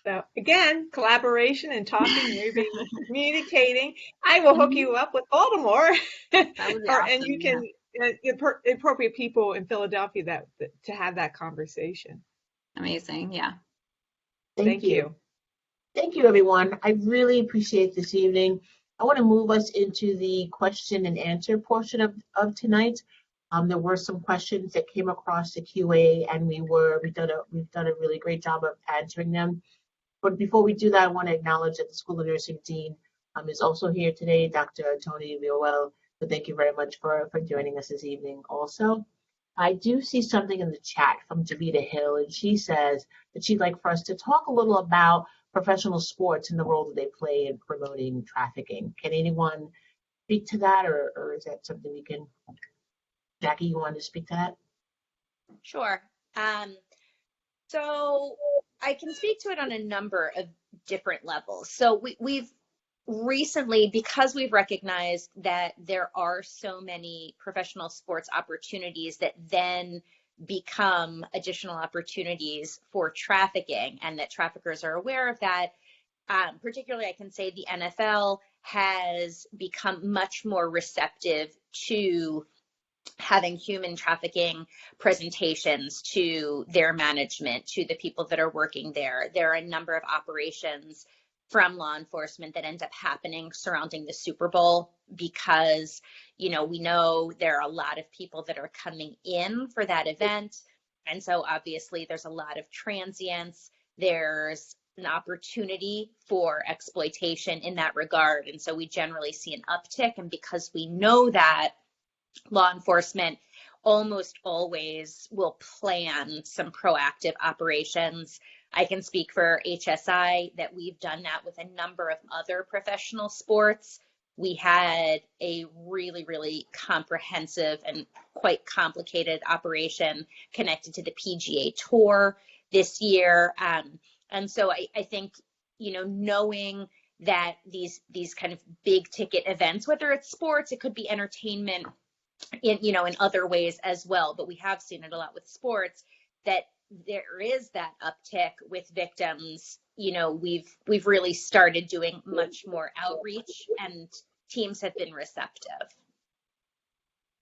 Speaker 4: So again, collaboration and talking, maybe communicating. I will hook you up with Baltimore, and you can appropriate people in Philadelphia that to have that conversation.
Speaker 6: Amazing, yeah.
Speaker 4: Thank you.
Speaker 1: Thank you, everyone. I really appreciate this evening. I want to move us into the question and answer portion of tonight. There were some questions that came across the QA, and we've done a really great job of answering them. But before we do that, I want to acknowledge that the School of Nursing Dean is also here today, Dr. Tony Violwell. So thank you very much for joining us this evening also. I do see something in the chat from Javita Hill, and she says that she'd like for us to talk a little about professional sports and the role that they play in promoting trafficking. Can anyone speak to that, or is that something we can? Jackie, you want to speak to that?
Speaker 3: Sure. So I can speak to it on a number of different levels. So we've recently, because we've recognized that there are so many professional sports opportunities that then become additional opportunities for trafficking, and that traffickers are aware of that, particularly I can say the NFL has become much more receptive to having human trafficking presentations to their management, to the people that are working there. There are a number of operations from law enforcement that end up happening surrounding the Super Bowl because, we know there are a lot of people that are coming in for that event. And so obviously there's a lot of transients. There's an opportunity for exploitation in that regard. And so we generally see an uptick. And because we know that, law enforcement almost always will plan some proactive operations. I can speak for HSI that we've done that with a number of other professional sports. We had a really, really comprehensive and quite complicated operation connected to the PGA Tour this year. And so I think, knowing that these kind of big ticket events, whether it's sports, it could be entertainment, in other ways as well, but we have seen it a lot with sports, that there is that uptick with victims. We've really started doing much more outreach, and teams have been receptive.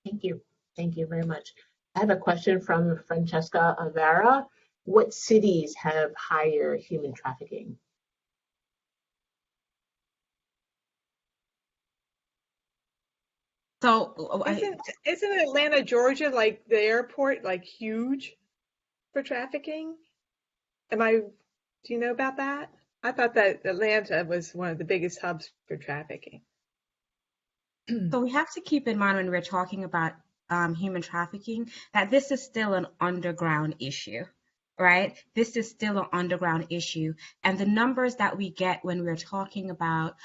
Speaker 1: Thank you very much. I have a question from Francesca Avera. What cities have higher human trafficking?
Speaker 5: So
Speaker 4: isn't Atlanta, Georgia, like the airport, huge for trafficking? Do you know about that? I thought that Atlanta was one of the biggest hubs for trafficking.
Speaker 5: So we have to keep in mind when we're talking about human trafficking that this is still an underground issue. right? This is still an underground issue. And the numbers that we get when we're talking about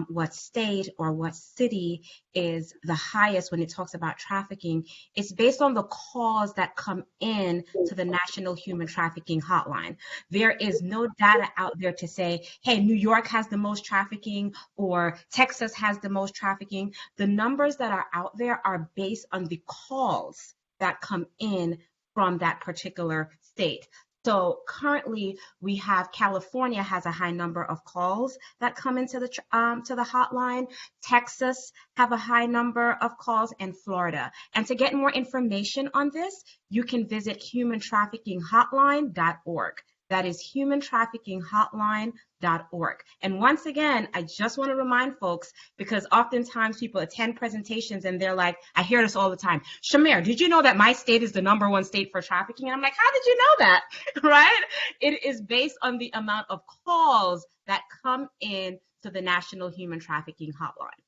Speaker 5: what state or what city is the highest when it talks about trafficking, it's based on the calls that come in to the National Human Trafficking Hotline. There is no data out there to say, hey, New York has the most trafficking or Texas has the most trafficking. The numbers that are out there are based on the calls that come in from that particular state. So currently, we have California has a high number of calls that come into the to the hotline. Texas have a high number of calls, and Florida. And to get more information on this, you can visit humantraffickinghotline.org. That is humantraffickinghotline.org. And once again, I just want to remind folks, because oftentimes people attend presentations and they're like, I hear this all the time, Shamir, did you know that my state is the #1 state for trafficking? And I'm like, how did you know that? Right? It is based on the amount of calls that come in to the National Human Trafficking Hotline.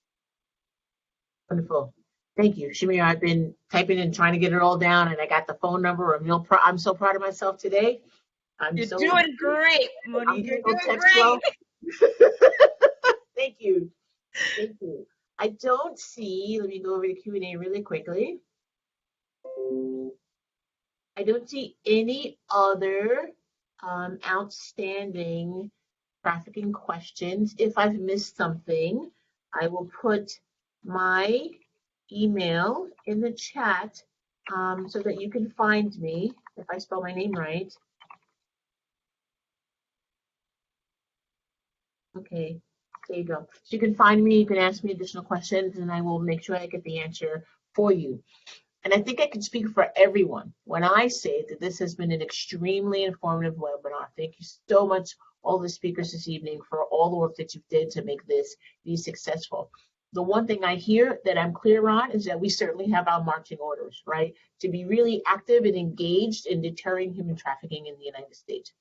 Speaker 1: Wonderful. Thank you, Shamir. I've been typing and trying to get it all down, and I got the phone number. I'm so proud of myself today.
Speaker 5: You're doing great, Monique. You're doing great.
Speaker 1: Thank you. Thank you. I don't see, let me go over to Q&A really quickly. I don't see any other outstanding trafficking questions. If I've missed something, I will put my email in the chat so that you can find me, if I spell my name right. Okay, there you go. So you can find me, you can ask me additional questions, and I will make sure I get the answer for you. And I think I can speak for everyone when I say that this has been an extremely informative webinar. Thank you so much, all the speakers this evening, for all the work that you did to make this be successful. The one thing I hear that I'm clear on is that we certainly have our marching orders, right? To be really active and engaged in deterring human trafficking in the United States.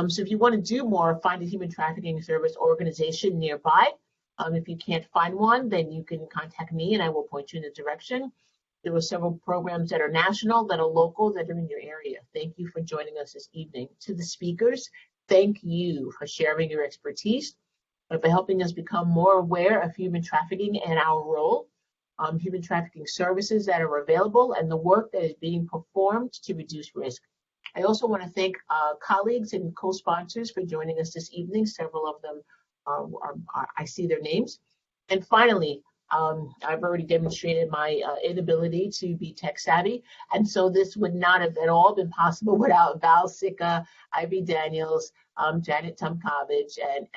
Speaker 1: So if you want to do more, find a human trafficking service organization nearby. If you can't find one, then you can contact me and I will point you in the direction. There were several programs that are national, that are local, that are in your area. Thank you for joining us this evening. To the speakers, thank you for sharing your expertise, and for helping us become more aware of human trafficking and our role, human trafficking services that are available, and the work that is being performed to reduce risk. I also want to thank colleagues and co-sponsors for joining us this evening. Several of them, I see their names. And finally, I've already demonstrated my inability to be tech savvy, and so this would not have at all been possible without Val Sicca, Ivy Daniels, Janet Tomkovich, and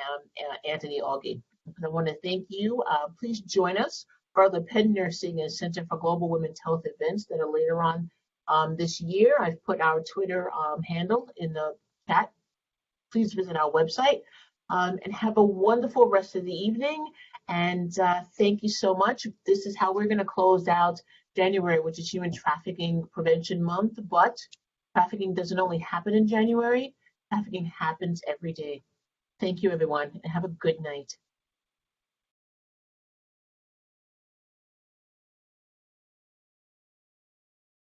Speaker 1: Anthony Augie. I want to thank you. Please join us for the Penn Nursing and Center for Global Women's Health events that are later on this year. I've put our Twitter handle in the chat. Please visit our website and have a wonderful rest of the evening. And thank you so much. This is how we're going to close out January, which is Human Trafficking Prevention Month. But trafficking doesn't only happen in January. Trafficking happens every day. Thank you, everyone, and have a good night.